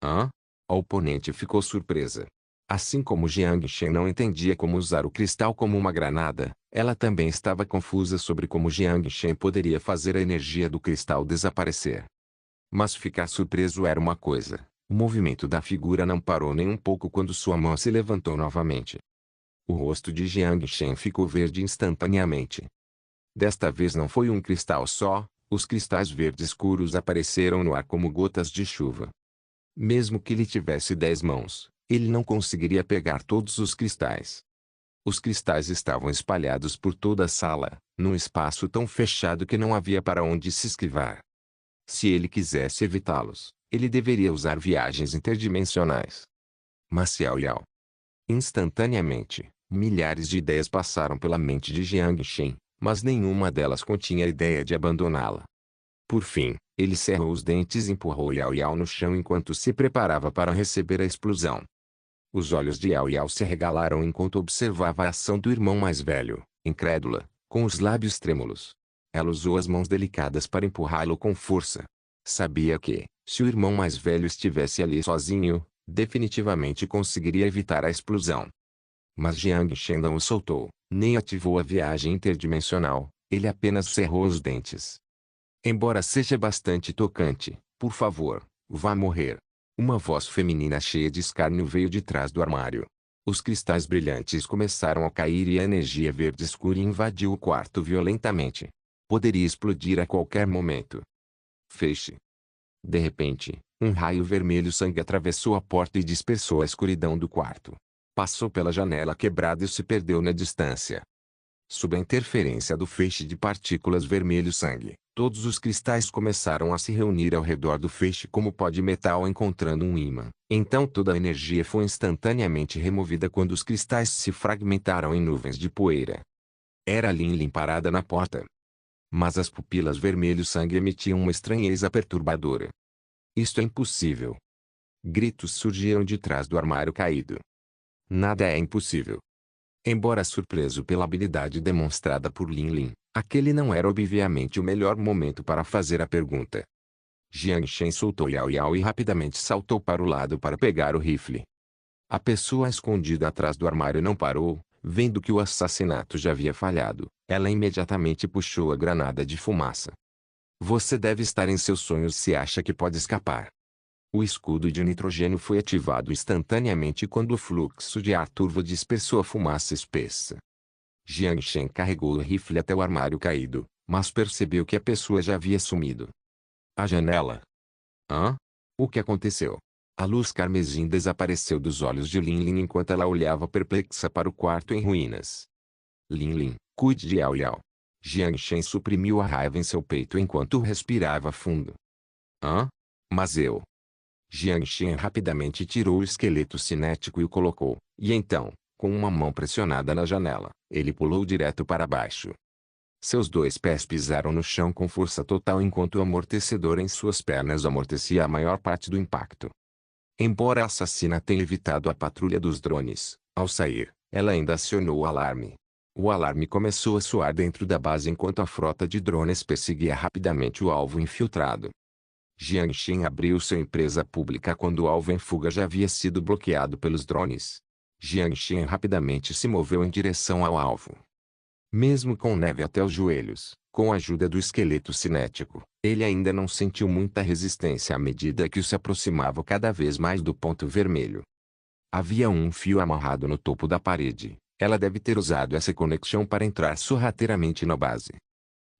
Hã? A oponente ficou surpresa. Assim como Jiang Shen não entendia como usar o cristal como uma granada, ela também estava confusa sobre como Jiang Shen poderia fazer a energia do cristal desaparecer. Mas ficar surpreso era uma coisa. O movimento da figura não parou nem um pouco quando sua mão se levantou novamente. O rosto de Jiang Shen ficou verde instantaneamente. Desta vez não foi um cristal só, os cristais verdes escuros apareceram no ar como gotas de chuva. Mesmo que ele tivesse 10 mãos, ele não conseguiria pegar todos os cristais. Os cristais estavam espalhados por toda a sala, num espaço tão fechado que não havia para onde se esquivar. Se ele quisesse evitá-los, ele deveria usar viagens interdimensionais. Mas Liao Liao. Instantaneamente, milhares de ideias passaram pela mente de Jiang Shen, mas nenhuma delas continha a ideia de abandoná-la. Por fim, ele cerrou os dentes e empurrou Liao Liao no chão enquanto se preparava para receber a explosão. Os olhos de Liao Liao se arregalaram enquanto observava a ação do irmão mais velho, incrédula, com os lábios trêmulos. Ela usou as mãos delicadas para empurrá-lo com força. Sabia que, se o irmão mais velho estivesse ali sozinho, definitivamente conseguiria evitar a explosão. Mas Jiang Shen não o soltou, nem ativou a viagem interdimensional, ele apenas cerrou os dentes. Embora seja bastante tocante, por favor, vá morrer. Uma voz feminina cheia de escárnio veio de trás do armário. Os cristais brilhantes começaram a cair e a energia verde escura invadiu o quarto violentamente. Poderia explodir a qualquer momento. Feche. De repente, um raio vermelho sangue atravessou a porta e dispersou a escuridão do quarto. Passou pela janela quebrada e se perdeu na distância. Sob a interferência do feixe de partículas vermelho-sangue, todos os cristais começaram a se reunir ao redor do feixe como pó de metal encontrando um ímã. Então toda a energia foi instantaneamente removida quando os cristais se fragmentaram em nuvens de poeira. Era Lin Lin parada na porta. Mas as pupilas vermelho-sangue emitiam uma estranheza perturbadora. Isto é impossível. Gritos surgiram de trás do armário caído. Nada é impossível. Embora surpreso pela habilidade demonstrada por Lin Lin, aquele não era obviamente o melhor momento para fazer a pergunta. Jiang Shen soltou Liao Liao e rapidamente saltou para o lado para pegar o rifle. A pessoa escondida atrás do armário não parou, vendo que o assassinato já havia falhado. Ela imediatamente puxou a granada de fumaça. Você deve estar em seus sonhos se acha que pode escapar. O escudo de nitrogênio foi ativado instantaneamente quando o fluxo de ar turvo dispersou a fumaça espessa. Jiang Shen carregou o rifle até o armário caído, mas percebeu que a pessoa já havia sumido. A janela. Hã? O que aconteceu? A luz carmesim desapareceu dos olhos de Lin Lin enquanto ela olhava perplexa para o quarto em ruínas. Lin Lin, cuide de Yao Yao. Jiang Shen suprimiu a raiva em seu peito enquanto respirava fundo. Hã? Mas eu... Jiang Shen rapidamente tirou o esqueleto cinético e o colocou, e então, com uma mão pressionada na janela, ele pulou direto para baixo. Seus dois pés pisaram no chão com força total enquanto o amortecedor em suas pernas amortecia a maior parte do impacto. Embora a assassina tenha evitado a patrulha dos drones, ao sair, ela ainda acionou o alarme. O alarme começou a soar dentro da base enquanto a frota de drones perseguia rapidamente o alvo infiltrado. Jiang Shen abriu sua empresa pública quando o alvo em fuga já havia sido bloqueado pelos drones. Jiang Shen rapidamente se moveu em direção ao alvo. Mesmo com neve até os joelhos, com a ajuda do esqueleto cinético, ele ainda não sentiu muita resistência à medida que se aproximava cada vez mais do ponto vermelho. Havia um fio amarrado no topo da parede. Ela deve ter usado essa conexão para entrar sorrateiramente na base.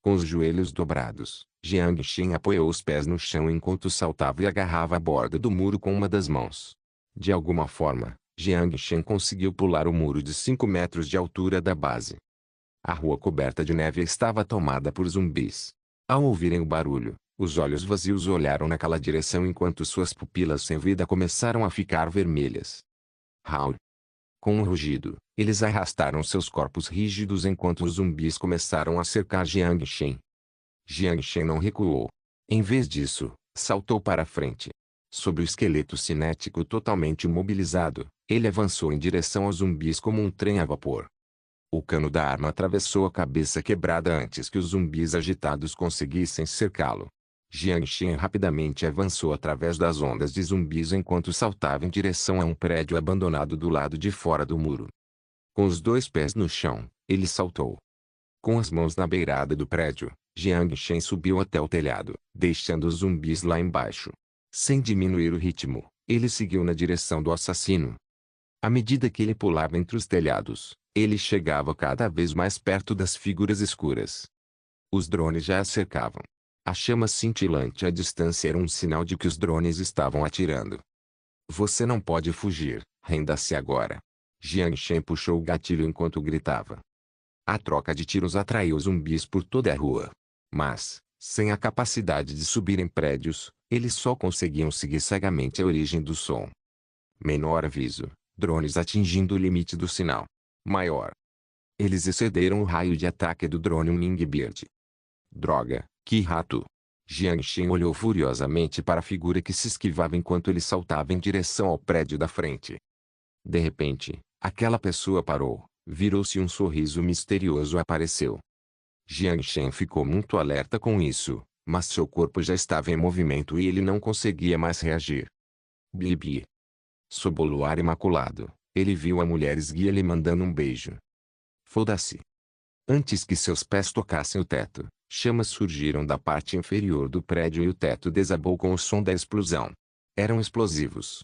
Com os joelhos dobrados, Jiang Shen apoiou os pés no chão enquanto saltava e agarrava a borda do muro com uma das mãos. De alguma forma, Jiang Shen conseguiu pular o muro de 5 metros de altura da base. A rua coberta de neve estava tomada por zumbis. Ao ouvirem o barulho, os olhos vazios olharam naquela direção enquanto suas pupilas sem vida começaram a ficar vermelhas. Howl! Com um rugido, eles arrastaram seus corpos rígidos enquanto os zumbis começaram a cercar Jiang Shen. Jiang Shen não recuou. Em vez disso, saltou para a frente. Sob o esqueleto cinético totalmente imobilizado, ele avançou em direção aos zumbis como um trem a vapor. O cano da arma atravessou a cabeça quebrada antes que os zumbis agitados conseguissem cercá-lo. Jiang Shen rapidamente avançou através das ondas de zumbis enquanto saltava em direção a um prédio abandonado do lado de fora do muro. Com os dois pés no chão, ele saltou. Com as mãos na beirada do prédio, Jiang Shen subiu até o telhado, deixando os zumbis lá embaixo. Sem diminuir o ritmo, ele seguiu na direção do assassino. À medida que ele pulava entre os telhados, ele chegava cada vez mais perto das figuras escuras. Os drones já a cercavam. A chama cintilante à distância era um sinal de que os drones estavam atirando. Você não pode fugir, renda-se agora. Jiang Shen puxou o gatilho enquanto gritava. A troca de tiros atraiu zumbis por toda a rua. Mas, sem a capacidade de subir em prédios, eles só conseguiam seguir cegamente a origem do som. Menor aviso, drones atingindo o limite do sinal. Maior. Eles excederam o raio de ataque do drone Mingbird. Droga, que rato! Jiang Shen olhou furiosamente para a figura que se esquivava enquanto ele saltava em direção ao prédio da frente. De repente, aquela pessoa parou, virou-se e um sorriso misterioso apareceu. Jiang Shen ficou muito alerta com isso, mas seu corpo já estava em movimento e ele não conseguia mais reagir. Bibi. Sob o luar imaculado, ele viu a mulher esguia lhe mandando um beijo. Foda-se. Antes que seus pés tocassem o teto, chamas surgiram da parte inferior do prédio e o teto desabou com o som da explosão. Eram explosivos.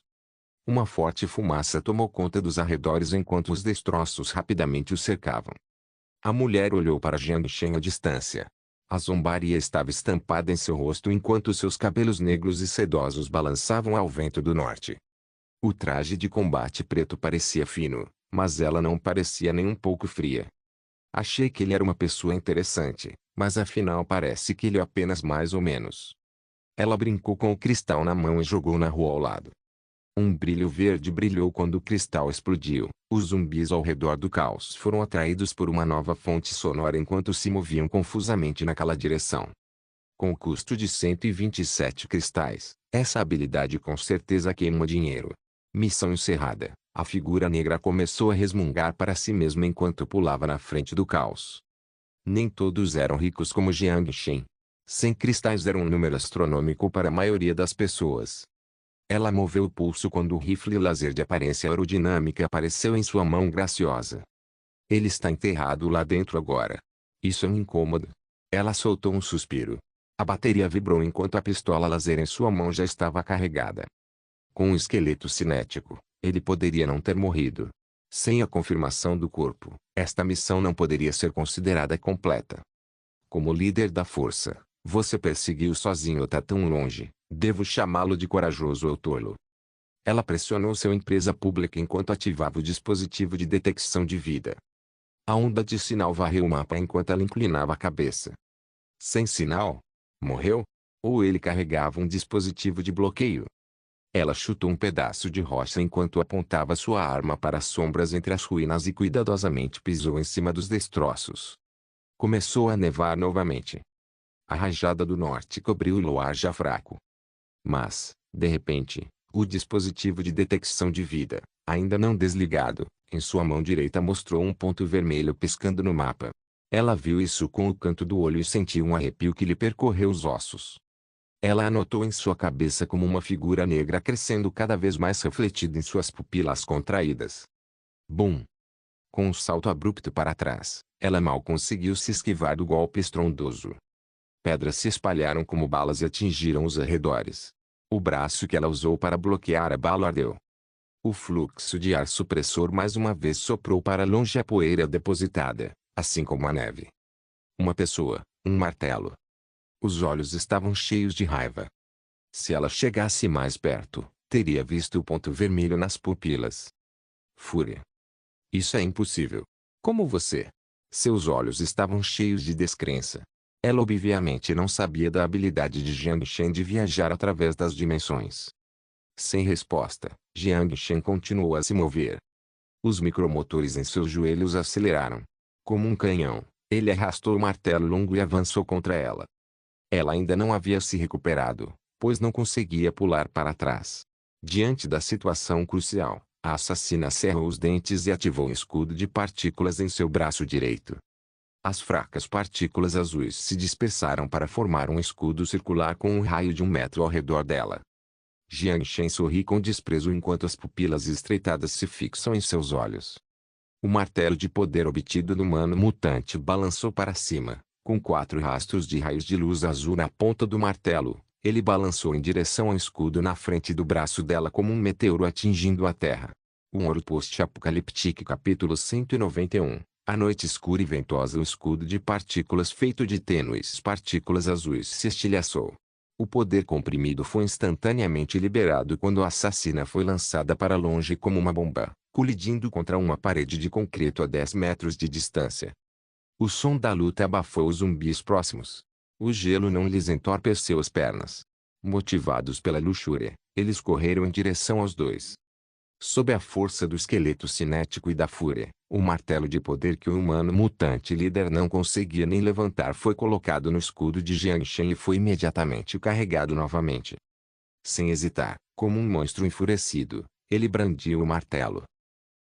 Uma forte fumaça tomou conta dos arredores enquanto os destroços rapidamente o cercavam. A mulher olhou para Jiang Shen à distância. A zombaria estava estampada em seu rosto enquanto seus cabelos negros e sedosos balançavam ao vento do norte. O traje de combate preto parecia fino, mas ela não parecia nem um pouco fria. Achei que ele era uma pessoa interessante, mas afinal parece que ele é apenas mais ou menos. Ela brincou com o cristal na mão e jogou na rua ao lado. Um brilho verde brilhou quando o cristal explodiu. Os zumbis ao redor do caos foram atraídos por uma nova fonte sonora enquanto se moviam confusamente naquela direção. Com o custo de 127 cristais, essa habilidade com certeza queima dinheiro. Missão encerrada. A figura negra começou a resmungar para si mesma enquanto pulava na frente do caos. Nem todos eram ricos como Jiang Shen. 100 cristais era um número astronômico para a maioria das pessoas. Ela moveu o pulso quando o rifle laser de aparência aerodinâmica apareceu em sua mão graciosa. Ele está enterrado lá dentro agora. Isso é um incômodo. Ela soltou um suspiro. A bateria vibrou enquanto a pistola laser em sua mão já estava carregada. Com um esqueleto cinético, ele poderia não ter morrido. Sem a confirmação do corpo, esta missão não poderia ser considerada completa. Como líder da força, você perseguiu sozinho até tão longe, Devo chamá-lo de corajoso ou tolo? Ela pressionou sua empresa pública enquanto ativava o dispositivo de detecção de vida. A onda de sinal varreu o mapa enquanto ela inclinava a cabeça. Sem sinal? Morreu? Ou ele carregava um dispositivo de bloqueio? Ela chutou um pedaço de rocha enquanto apontava sua arma para as sombras entre as ruínas e cuidadosamente pisou em cima dos destroços. Começou a nevar novamente. A rajada do norte cobriu o luar já fraco. Mas, de repente, o dispositivo de detecção de vida, ainda não desligado, em sua mão direita mostrou um ponto vermelho piscando no mapa. Ela viu isso com o canto do olho e sentiu um arrepio que lhe percorreu os ossos. Ela anotou em sua cabeça como uma figura negra crescendo cada vez mais refletida em suas pupilas contraídas. Bum! Com um salto abrupto para trás, ela mal conseguiu se esquivar do golpe estrondoso. Pedras se espalharam como balas e atingiram os arredores. O braço que ela usou para bloquear a bala ardeu. O fluxo de ar supressor mais uma vez soprou para longe a poeira depositada, assim como a neve. Uma pessoa, um martelo. Os olhos estavam cheios de raiva. Se ela chegasse mais perto, teria visto o ponto vermelho nas pupilas. Fúria. Isso é impossível. Como você? Seus olhos estavam cheios de descrença. Ela obviamente não sabia da habilidade de Jiang Shen de viajar através das dimensões. Sem resposta, Jiang Shen continuou a se mover. Os micromotores em seus joelhos aceleraram. Como um canhão, ele arrastou o martelo longo e avançou contra ela. Ela ainda não havia se recuperado, pois não conseguia pular para trás. Diante da situação crucial, a assassina cerrou os dentes e ativou um escudo de partículas em seu braço direito. As fracas partículas azuis se dispersaram para formar um escudo circular com um raio de 1 metro ao redor dela. Jiang Shen sorri com desprezo enquanto as pupilas estreitadas se fixam em seus olhos. O martelo de poder obtido do humano mutante balançou para cima, com 4 rastros de raios de luz azul na ponta do martelo. Ele balançou em direção ao escudo na frente do braço dela como um meteoro atingindo a terra. Um ouro post-apocalíptico capítulo 191. A noite escura e ventosa. O escudo de partículas feito de tênues partículas azuis se estilhaçou. O poder comprimido foi instantaneamente liberado quando a assassina foi lançada para longe como uma bomba, colidindo contra uma parede de concreto a 10 metros de distância. O som da luta abafou os zumbis próximos. O gelo não lhes entorpeceu as pernas. Motivados pela luxúria, eles correram em direção aos dois. Sob a força do esqueleto cinético e da fúria, o martelo de poder que o humano mutante líder não conseguia nem levantar foi colocado no escudo de Jiang Shen e foi imediatamente carregado novamente. Sem hesitar, como um monstro enfurecido, ele brandiu o martelo.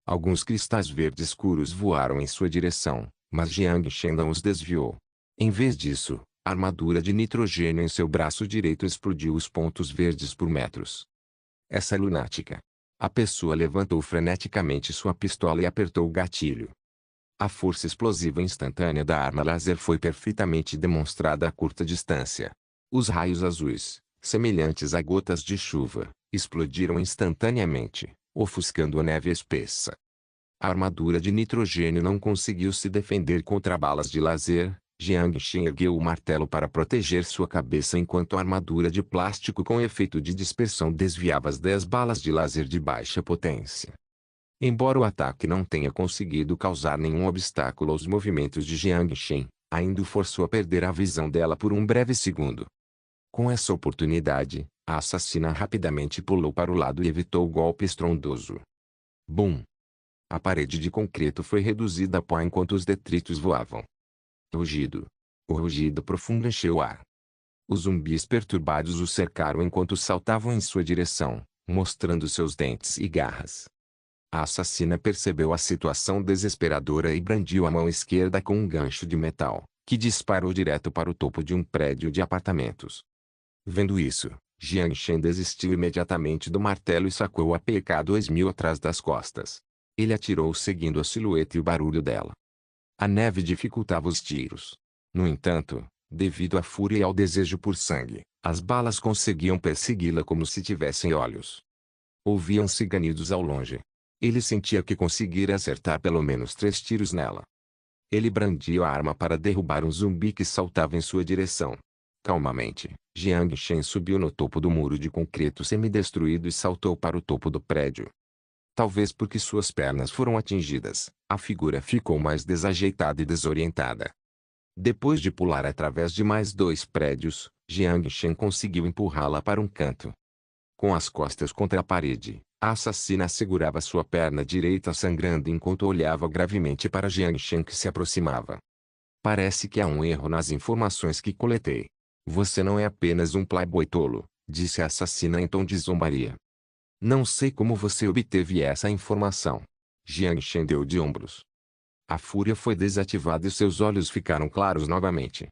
Alguns cristais verdes escuros voaram em sua direção, mas Jiang Shen não os desviou. Em vez disso, a armadura de nitrogênio em seu braço direito explodiu os pontos verdes por metros. Essa lunática. A pessoa levantou freneticamente sua pistola e apertou o gatilho. A força explosiva instantânea da arma laser foi perfeitamente demonstrada a curta distância. Os raios azuis, semelhantes a gotas de chuva, explodiram instantaneamente, ofuscando a neve espessa. A armadura de nitrogênio não conseguiu se defender contra balas de laser. Jiang Shen ergueu o martelo para proteger sua cabeça enquanto a armadura de plástico com efeito de dispersão desviava as 10 balas de laser de baixa potência. Embora o ataque não tenha conseguido causar nenhum obstáculo aos movimentos de Jiang Shen, ainda o forçou a perder a visão dela por um breve segundo. Com essa oportunidade, a assassina rapidamente pulou para o lado e evitou o golpe estrondoso. Bum! A parede de concreto foi reduzida a pó enquanto os detritos voavam. Rugido. O rugido profundo encheu o ar. Os zumbis perturbados o cercaram enquanto saltavam em sua direção, mostrando seus dentes e garras. A assassina percebeu a situação desesperadora e brandiu a mão esquerda com um gancho de metal, que disparou direto para o topo de um prédio de apartamentos. Vendo isso, Jiang Shen desistiu imediatamente do martelo e sacou a PK-2000 atrás das costas. Ele atirou seguindo a silhueta e o barulho dela. A neve dificultava os tiros. No entanto, devido à fúria e ao desejo por sangue, as balas conseguiam persegui-la como se tivessem olhos. Ouviam-se ganidos ao longe. Ele sentia que conseguira acertar pelo menos 3 tiros nela. Ele brandia a arma para derrubar um zumbi que saltava em sua direção. Calmamente, Jiang Shen subiu no topo do muro de concreto semidestruído e saltou para o topo do prédio. Talvez porque suas pernas foram atingidas, a figura ficou mais desajeitada e desorientada. Depois de pular através de mais 2 prédios, Jiang Shen conseguiu empurrá-la para um canto. Com as costas contra a parede, a assassina segurava sua perna direita sangrando enquanto olhava gravemente para Jiang Shen que se aproximava. Parece que há um erro nas informações que coletei. Você não é apenas um playboy tolo, disse a assassina em tom de zombaria. Não sei como você obteve essa informação. Jiang Shen deu de ombros. A fúria foi desativada e seus olhos ficaram claros novamente.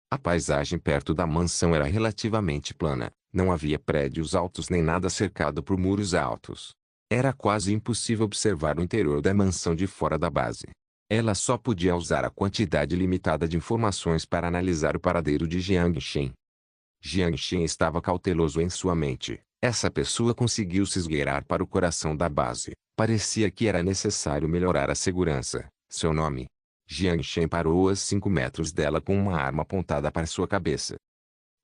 A paisagem perto da mansão era relativamente plana, não havia prédios altos nem nada cercado por muros altos. Era quase impossível observar o interior da mansão de fora da base. Ela só podia usar a quantidade limitada de informações para analisar o paradeiro de Jiang Shen. Jiang Shen estava cauteloso em sua mente. Essa pessoa conseguiu se esgueirar para o coração da base. Parecia que era necessário melhorar a segurança. Seu nome? Jiang Shen parou a 5 metros dela com uma arma apontada para sua cabeça.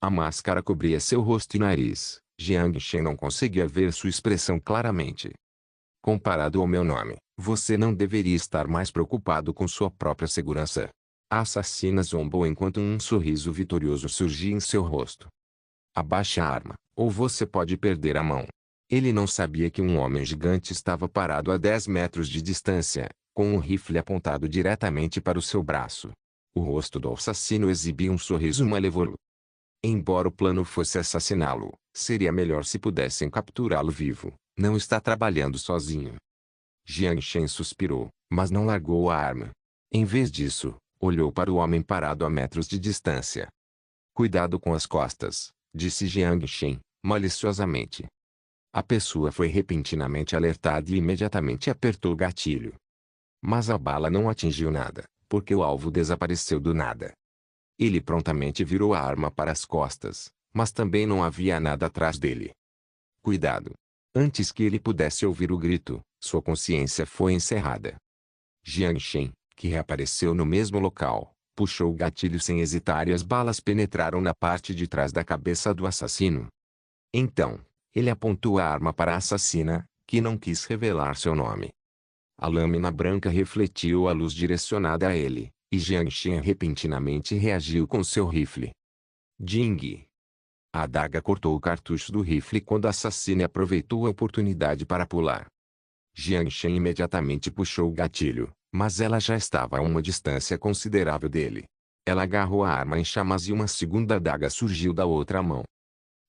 A máscara cobria seu rosto e nariz. Jiang Shen não conseguia ver sua expressão claramente. Comparado ao meu nome, você não deveria estar mais preocupado com sua própria segurança. A assassina zombou enquanto um sorriso vitorioso surgia em seu rosto. Abaixe a arma, ou você pode perder a mão. Ele não sabia que um homem gigante estava parado a 10 metros de distância, com um rifle apontado diretamente para o seu braço. O rosto do assassino exibia um sorriso malévolo. Embora o plano fosse assassiná-lo, seria melhor se pudessem capturá-lo vivo. Não está trabalhando sozinho. Jiang Shen suspirou, mas não largou a arma. Em vez disso, olhou para o homem parado a metros de distância. Cuidado com as costas, disse Jiang Shen, maliciosamente. A pessoa foi repentinamente alertada e imediatamente apertou o gatilho. Mas a bala não atingiu nada, porque o alvo desapareceu do nada. Ele prontamente virou a arma para as costas, mas também não havia nada atrás dele. Cuidado! Antes que ele pudesse ouvir o grito, sua consciência foi encerrada. Jiang Shen, que reapareceu no mesmo local, puxou o gatilho sem hesitar e as balas penetraram na parte de trás da cabeça do assassino. Então, ele apontou a arma para a assassina, que não quis revelar seu nome. A lâmina branca refletiu a luz direcionada a ele, e Jiang Shen repentinamente reagiu com seu rifle. Ding! A adaga cortou o cartucho do rifle quando a assassina aproveitou a oportunidade para pular. Jiang Shen imediatamente puxou o gatilho, mas ela já estava a uma distância considerável dele. Ela agarrou a arma em chamas e uma segunda adaga surgiu da outra mão.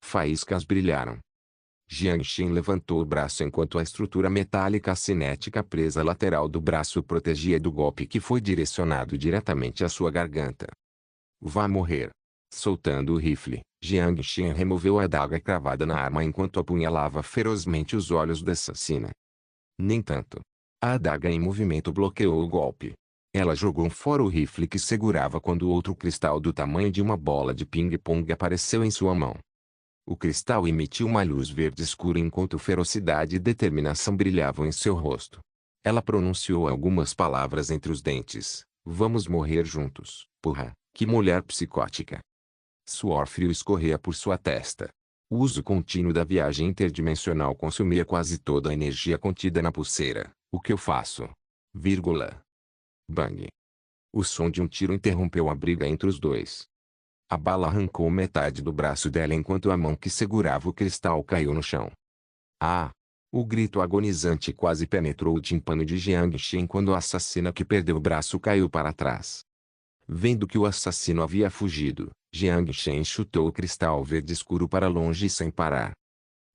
Faíscas brilharam. Jiang Shen levantou o braço enquanto a estrutura metálica cinética presa à lateral do braço o protegia do golpe que foi direcionado diretamente à sua garganta. Vá morrer. Soltando o rifle, Jiang Shen removeu a adaga cravada na arma enquanto apunhalava ferozmente os olhos da assassina. Nem tanto. A adaga em movimento bloqueou o golpe. Ela jogou fora o rifle que segurava quando outro cristal do tamanho de uma bola de ping-pong apareceu em sua mão. O cristal emitiu uma luz verde escura enquanto ferocidade e determinação brilhavam em seu rosto. Ela pronunciou algumas palavras entre os dentes. Vamos morrer juntos, porra, que mulher psicótica. Suor frio escorria por sua testa. O uso contínuo da viagem interdimensional consumia quase toda a energia contida na pulseira. O que eu faço? Vírgula. Bang. O som de um tiro interrompeu a briga entre os dois. A bala arrancou metade do braço dela enquanto a mão que segurava o cristal caiu no chão. Ah! O grito agonizante quase penetrou o tímpano de Jiang Shen quando a assassina que perdeu o braço caiu para trás. Vendo que o assassino havia fugido, Jiang Shen chutou o cristal verde escuro para longe sem parar.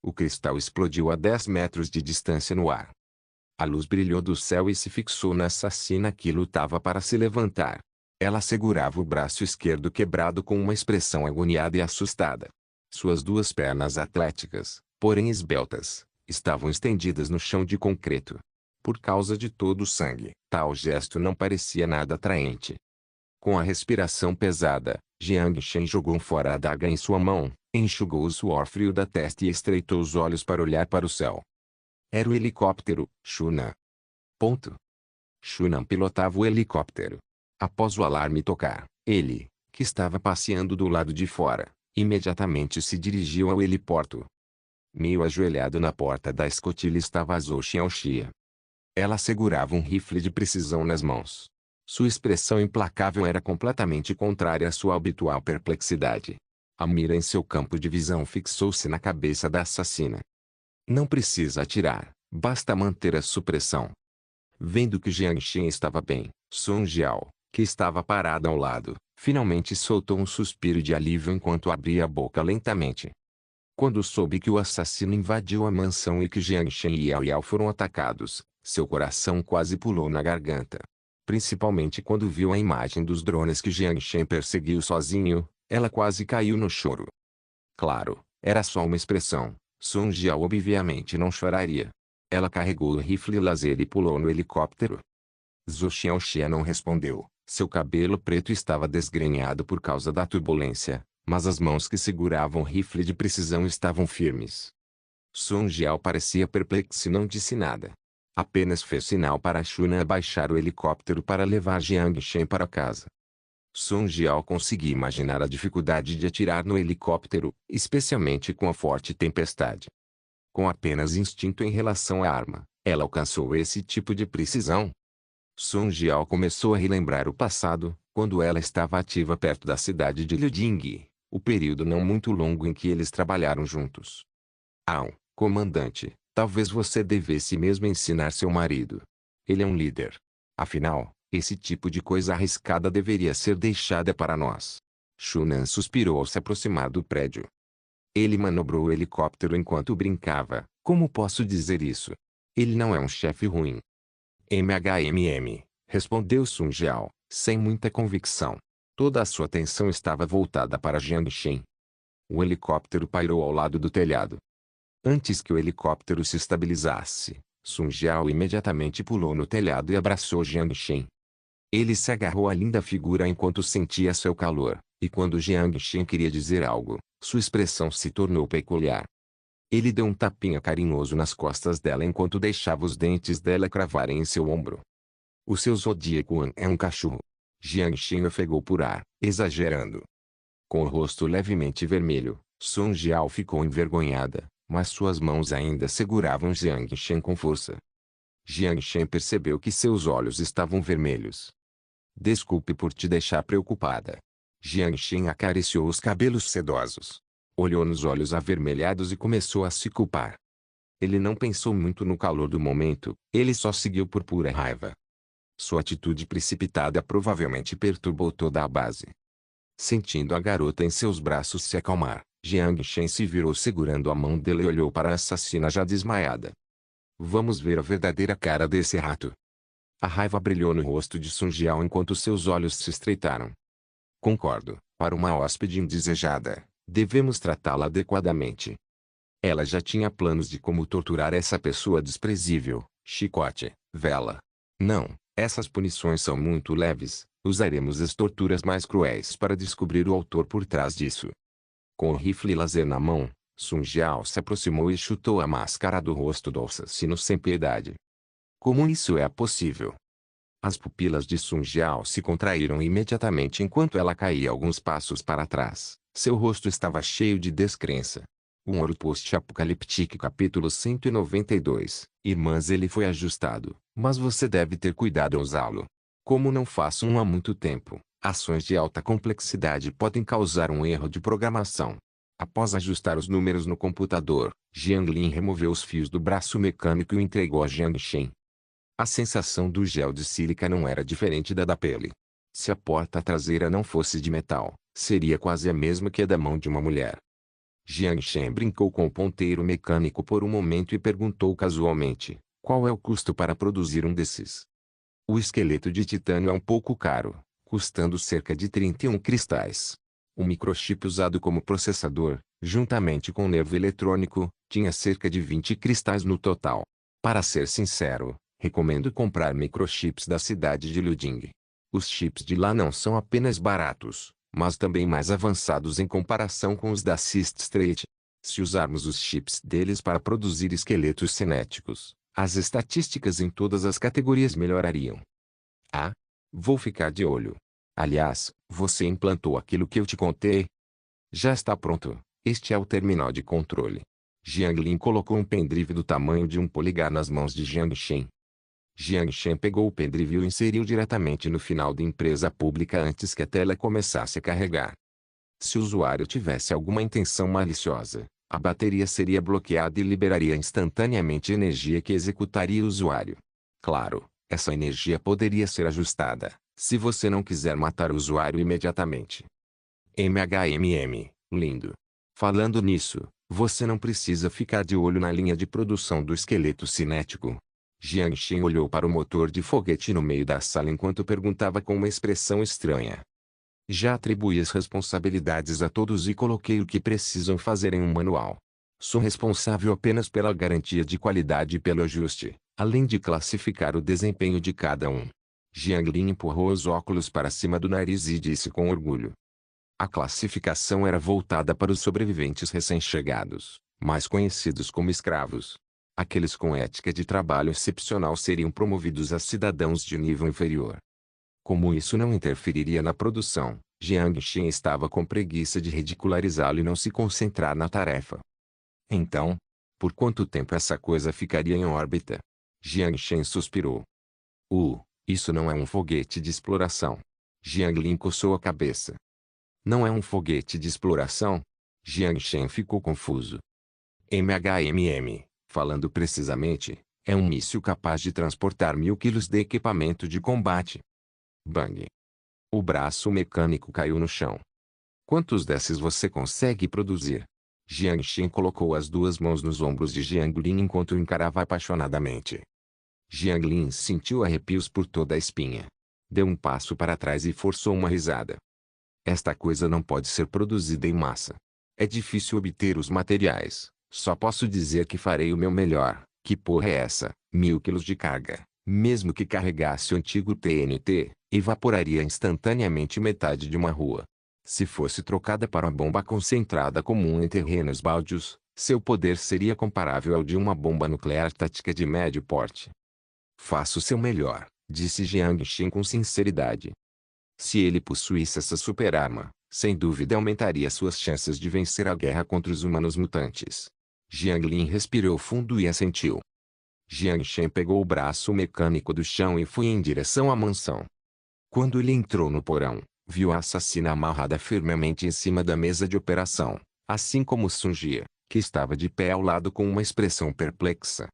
O cristal explodiu a 10 metros de distância no ar. A luz brilhou do céu e se fixou na assassina que lutava para se levantar. Ela segurava o braço esquerdo quebrado com uma expressão agoniada e assustada. Suas duas pernas atléticas, porém esbeltas, estavam estendidas no chão de concreto. Por causa de todo o sangue, tal gesto não parecia nada atraente. Com a respiração pesada, Jiang Shen jogou fora a adaga em sua mão, enxugou o suor frio da testa e estreitou os olhos para olhar para o céu. Era o helicóptero, Shunan. Ponto. Shunan pilotava o helicóptero. Após o alarme tocar, ele, que estava passeando do lado de fora, Imediatamente se dirigiu ao heliporto. Meio ajoelhado na porta da escotilha estava Zhou Xiaoxia. Ela segurava um rifle de precisão nas mãos. Sua expressão implacável era completamente contrária à sua habitual perplexidade. A mira em seu campo de visão fixou-se na cabeça da assassina. Não precisa atirar, basta manter a supressão. Vendo que Jiang Xin estava bem, Song Jiao, que estava parada ao lado, finalmente soltou um suspiro de alívio enquanto abria a boca lentamente. Quando soube que o assassino invadiu a mansão e que Jiang Xin e Yao Yao foram atacados, seu coração quase pulou na garganta. Principalmente quando viu a imagem dos drones que Jiang Xin perseguiu sozinho, ela quase caiu no choro. Claro, era só uma expressão. Song Jiao obviamente não choraria. Ela carregou o rifle laser e pulou no helicóptero. Zhou Xiaoxia não respondeu. Seu cabelo preto estava desgrenhado por causa da turbulência, mas as mãos que seguravam o rifle de precisão estavam firmes. Song Jiao parecia perplexo e não disse nada. Apenas fez sinal para Shuna abaixar o helicóptero para levar Jiang Shen para casa. Song Jiao conseguia imaginar a dificuldade de atirar no helicóptero, especialmente com a forte tempestade. Com apenas instinto em relação à arma, ela alcançou esse tipo de precisão. Song Jiao começou a relembrar o passado, quando ela estava ativa perto da cidade de Liuding, o período não muito longo em que eles trabalharam juntos. Comandante, talvez você devesse mesmo ensinar seu marido. Ele é um líder. Afinal, esse tipo de coisa arriscada deveria ser deixada para nós. Shunan suspirou ao se aproximar do prédio. Ele manobrou o helicóptero enquanto brincava. Como posso dizer isso? Ele não é um chefe ruim. Respondeu Song Jiao, sem muita convicção. Toda a sua atenção estava voltada para Jiang Xin. O helicóptero pairou ao lado do telhado. Antes que o helicóptero se estabilizasse, Song Jiao imediatamente pulou no telhado e abraçou Jiang Xin. Ele se agarrou à linda figura enquanto sentia seu calor, e quando Jiang Xin queria dizer algo, sua expressão se tornou peculiar. Ele deu um tapinha carinhoso nas costas dela enquanto deixava os dentes dela cravarem em seu ombro. O seu zodíaco é um cachorro. Jiang Xin ofegou por ar, exagerando. Com o rosto levemente vermelho, Song Jiao ficou envergonhada, mas suas mãos ainda seguravam Jiang Xin com força. Jiang Xin percebeu que seus olhos estavam vermelhos. Desculpe por te deixar preocupada. Jiang Xin acariciou os cabelos sedosos. Olhou nos olhos avermelhados e começou a se culpar. Ele não pensou muito no calor do momento, ele só seguiu por pura raiva. Sua atitude precipitada provavelmente perturbou toda a base. Sentindo a garota em seus braços se acalmar, Jiang Shen se virou segurando a mão dele e olhou para a assassina já desmaiada. Vamos ver a verdadeira cara desse rato. A raiva brilhou no rosto de Sun Jiao enquanto seus olhos se estreitaram. Concordo, para uma hóspede indesejada, devemos tratá-la adequadamente. Ela já tinha planos de como torturar essa pessoa desprezível, chicote, vela. Não, essas punições são muito leves, usaremos as torturas mais cruéis para descobrir o autor por trás disso. Com o rifle laser na mão, Sun Jiao se aproximou e chutou a máscara do rosto do assassino sem piedade. Como isso é possível? As pupilas de Sun Jiao se contraíram imediatamente enquanto ela caía alguns passos para trás. Seu rosto estava cheio de descrença. Um ouro post-apocalíptico capítulo 192. Irmãs, ele foi ajustado, mas você deve ter cuidado ao usá-lo. Como não faço um há muito tempo, ações de alta complexidade podem causar um erro de programação. Após ajustar os números no computador, Jiang Lin removeu os fios do braço mecânico e o entregou a Jiang Shen. A sensação do gel de sílica não era diferente da pele. Se a porta traseira não fosse de metal, seria quase a mesma que a da mão de uma mulher. Jiang Shen brincou com o ponteiro mecânico por um momento e perguntou casualmente, qual é o custo para produzir um desses? O esqueleto de titânio é um pouco caro, custando cerca de 31 cristais. O microchip usado como processador, juntamente com o nervo eletrônico, tinha cerca de 20 cristais no total. Para ser sincero, recomendo comprar microchips da cidade de Liuding. Os chips de lá não são apenas baratos, mas também mais avançados em comparação com os da Sist Street. Se usarmos os chips deles para produzir esqueletos cinéticos, as estatísticas em todas as categorias melhorariam. Vou ficar de olho. Aliás, você implantou aquilo que eu te contei? Já está pronto. Este é o terminal de controle. Jiang Lin colocou um pendrive do tamanho de um polegar nas mãos de Jiang Shen. Jiang Shen pegou o pendrive e o inseriu diretamente no final da empresa pública antes que a tela começasse a carregar. Se o usuário tivesse alguma intenção maliciosa, a bateria seria bloqueada e liberaria instantaneamente energia que executaria o usuário. Claro, essa energia poderia ser ajustada, se você não quiser matar o usuário imediatamente. Lindo. Falando nisso, você não precisa ficar de olho na linha de produção do esqueleto cinético. Jiang Shen olhou para o motor de foguete no meio da sala enquanto perguntava com uma expressão estranha. Já atribuí as responsabilidades a todos e coloquei o que precisam fazer em um manual. Sou responsável apenas pela garantia de qualidade e pelo ajuste, além de classificar o desempenho de cada um. Jiang Lin empurrou os óculos para cima do nariz e disse com orgulho. A classificação era voltada para os sobreviventes recém-chegados, mais conhecidos como escravos. Aqueles com ética de trabalho excepcional seriam promovidos a cidadãos de nível inferior. Como isso não interferiria na produção, Jiang Shen estava com preguiça de ridicularizá-lo e não se concentrar na tarefa. Então, por quanto tempo essa coisa ficaria em órbita? Jiang Shen suspirou. Isso não é um foguete de exploração. Jiang Lin coçou a cabeça. Não é um foguete de exploração? Jiang Shen ficou confuso. Falando precisamente, é um míssil capaz de transportar 1000 quilos de equipamento de combate. Bang! O braço mecânico caiu no chão. Quantos desses você consegue produzir? Jiang Shen colocou as duas mãos nos ombros de Jiang Lin enquanto o encarava apaixonadamente. Jiang Lin sentiu arrepios por toda a espinha. Deu um passo para trás e forçou uma risada. Esta coisa não pode ser produzida em massa. É difícil obter os materiais. Só posso dizer que farei o meu melhor. Que porra é essa? 1000 quilos de carga. Mesmo que carregasse o antigo TNT, evaporaria instantaneamente metade de uma rua. Se fosse trocada para uma bomba concentrada comum em terrenos baldios, seu poder seria comparável ao de uma bomba nuclear tática de médio porte. Faça o seu melhor, disse Jiang Shen com sinceridade. Se ele possuísse essa super-arma, sem dúvida aumentaria suas chances de vencer a guerra contra os humanos mutantes. Jiang Lin respirou fundo e assentiu. Jiang Shen pegou o braço mecânico do chão e foi em direção à mansão. Quando ele entrou no porão, viu a assassina amarrada firmemente em cima da mesa de operação, assim como Sun Jie, que estava de pé ao lado com uma expressão perplexa.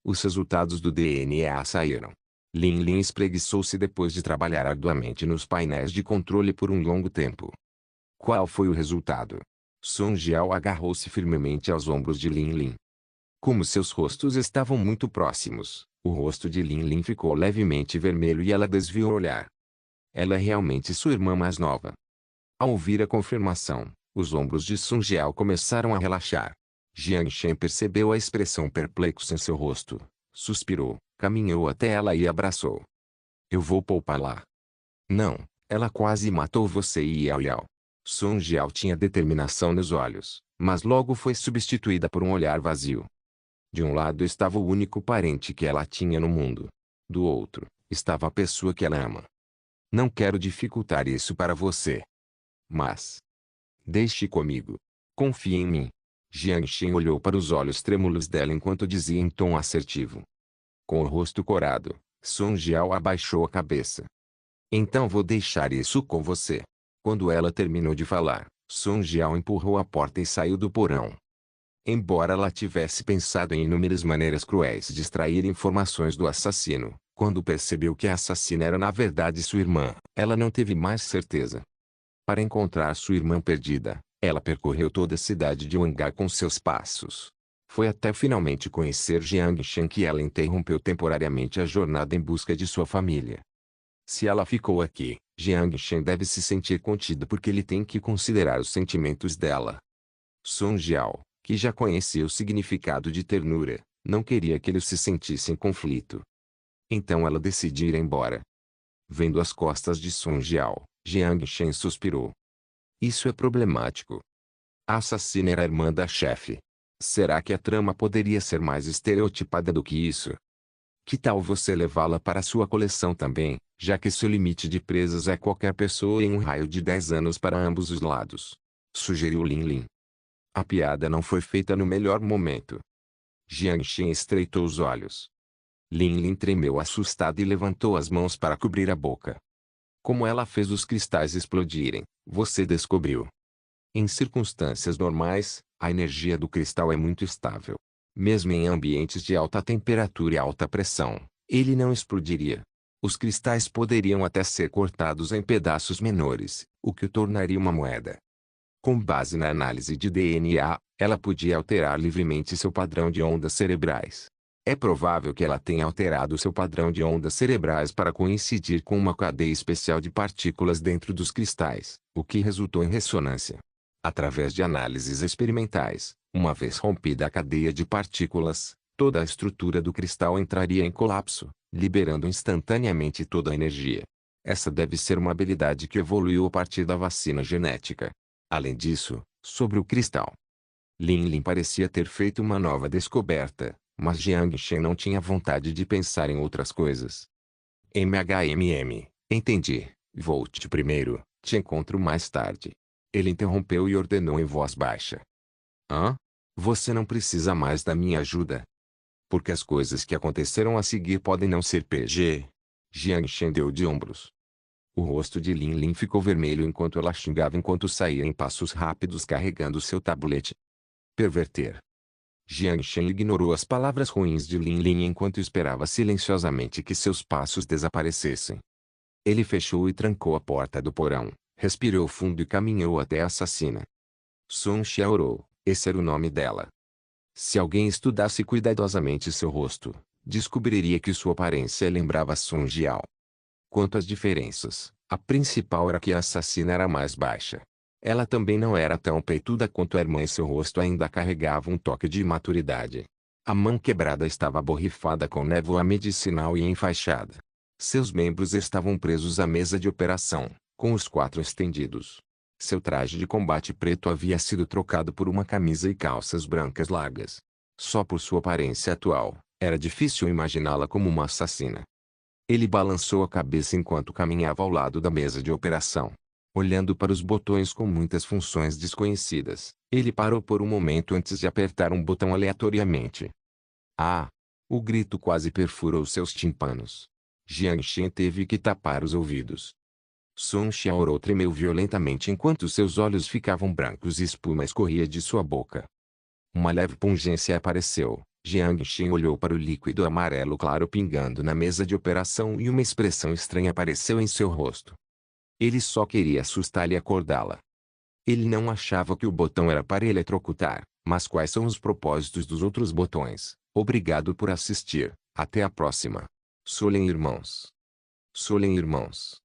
Os resultados do DNA saíram. Lin Lin espreguiçou-se depois de trabalhar arduamente nos painéis de controle por um longo tempo. Qual foi o resultado? Sun Jiao agarrou-se firmemente aos ombros de Lin Lin. Como seus rostos estavam muito próximos, o rosto de Lin Lin ficou levemente vermelho e ela desviou o olhar. Ela é realmente sua irmã mais nova. Ao ouvir a confirmação, os ombros de Sun Jiao começaram a relaxar. Jiang Shen percebeu a expressão perplexa em seu rosto, suspirou, caminhou até ela e abraçou. Eu vou poupá-la. Não, ela quase matou você e Yao Yao. Sun Jiao tinha determinação nos olhos, mas logo foi substituída por um olhar vazio. De um lado estava o único parente que ela tinha no mundo. Do outro, estava a pessoa que ela ama. Não quero dificultar isso para você. Mas deixe comigo. Confie em mim. Jiang Shen olhou para os olhos trêmulos dela enquanto dizia em tom assertivo. Com o rosto corado, Sun Jiao abaixou a cabeça. Então vou deixar isso com você. Quando ela terminou de falar, Sun Jiao empurrou a porta e saiu do porão. Embora ela tivesse pensado em inúmeras maneiras cruéis de extrair informações do assassino, quando percebeu que a assassina era na verdade sua irmã, ela não teve mais certeza. Para encontrar sua irmã perdida, ela percorreu toda a cidade de Wangar com seus passos. Foi até finalmente conhecer Jiang Shen que ela interrompeu temporariamente a jornada em busca de sua família. Se ela ficou aqui, Jiang Shen deve se sentir contido porque ele tem que considerar os sentimentos dela. Sun Jiao, que já conhecia o significado de ternura, não queria que ele se sentisse em conflito. Então ela decidiu ir embora. Vendo as costas de Sun Jiao, Jiang Shen suspirou. Isso é problemático. A assassina era a irmã da chefe. Será que a trama poderia ser mais estereotipada do que isso? Que tal você levá-la para sua coleção também, já que seu limite de presas é qualquer pessoa em um raio de 10 anos para ambos os lados? sugeriu Lin Lin. A piada não foi feita no melhor momento. Jiang Shen estreitou os olhos. Lin Lin tremeu assustada e levantou as mãos para cobrir a boca. Como ela fez os cristais explodirem, você descobriu. Em circunstâncias normais, a energia do cristal é muito estável. Mesmo em ambientes de alta temperatura e alta pressão, ele não explodiria. Os cristais poderiam até ser cortados em pedaços menores, o que o tornaria uma moeda. Com base na análise de DNA, ela podia alterar livremente seu padrão de ondas cerebrais. É provável que ela tenha alterado seu padrão de ondas cerebrais para coincidir com uma cadeia especial de partículas dentro dos cristais, o que resultou em ressonância. Através de análises experimentais, uma vez rompida a cadeia de partículas, toda a estrutura do cristal entraria em colapso, liberando instantaneamente toda a energia. Essa deve ser uma habilidade que evoluiu a partir da vacina genética. Além disso, sobre o cristal, Lin Lin parecia ter feito uma nova descoberta, mas Jiang Shen não tinha vontade de pensar em outras coisas. Entendi. Volte primeiro, te encontro mais tarde. Ele interrompeu e ordenou em voz baixa. Hã? Você não precisa mais da minha ajuda. Porque as coisas que aconteceram a seguir podem não ser PG. Jiang Shen deu de ombros. O rosto de Lin Lin ficou vermelho enquanto ela xingava enquanto saía em passos rápidos carregando seu tabulete. Perverter. Jiang Shen ignorou as palavras ruins de Lin Lin enquanto esperava silenciosamente que seus passos desaparecessem. Ele fechou e trancou a porta do porão, respirou fundo e caminhou até a assassina. Sun Xiaorou, esse era o nome dela. Se alguém estudasse cuidadosamente seu rosto, descobriria que sua aparência lembrava Sun Jiao. Quanto às diferenças, a principal era que a assassina era mais baixa. Ela também não era tão peituda quanto a irmã e seu rosto ainda carregava um toque de imaturidade. A mão quebrada estava borrifada com névoa medicinal e enfaixada. Seus membros estavam presos à mesa de operação, com os quatro estendidos. Seu traje de combate preto havia sido trocado por uma camisa e calças brancas largas. Só por sua aparência atual, era difícil imaginá-la como uma assassina. Ele balançou a cabeça enquanto caminhava ao lado da mesa de operação. Olhando para os botões com muitas funções desconhecidas, ele parou por um momento antes de apertar um botão aleatoriamente. Ah! O grito quase perfurou seus tímpanos. Jiang Shen teve que tapar os ouvidos. Sun Xiaorou tremeu violentamente enquanto seus olhos ficavam brancos e espuma escorria de sua boca. Uma leve pungência apareceu. Jiang Shen olhou para o líquido amarelo claro pingando na mesa de operação e uma expressão estranha apareceu em seu rosto. Ele só queria assustá-la e acordá-la. Ele não achava que o botão era para eletrocutar, mas quais são os propósitos dos outros botões? Obrigado por assistir. Até a próxima. Solen Irmãos. Solen Irmãos.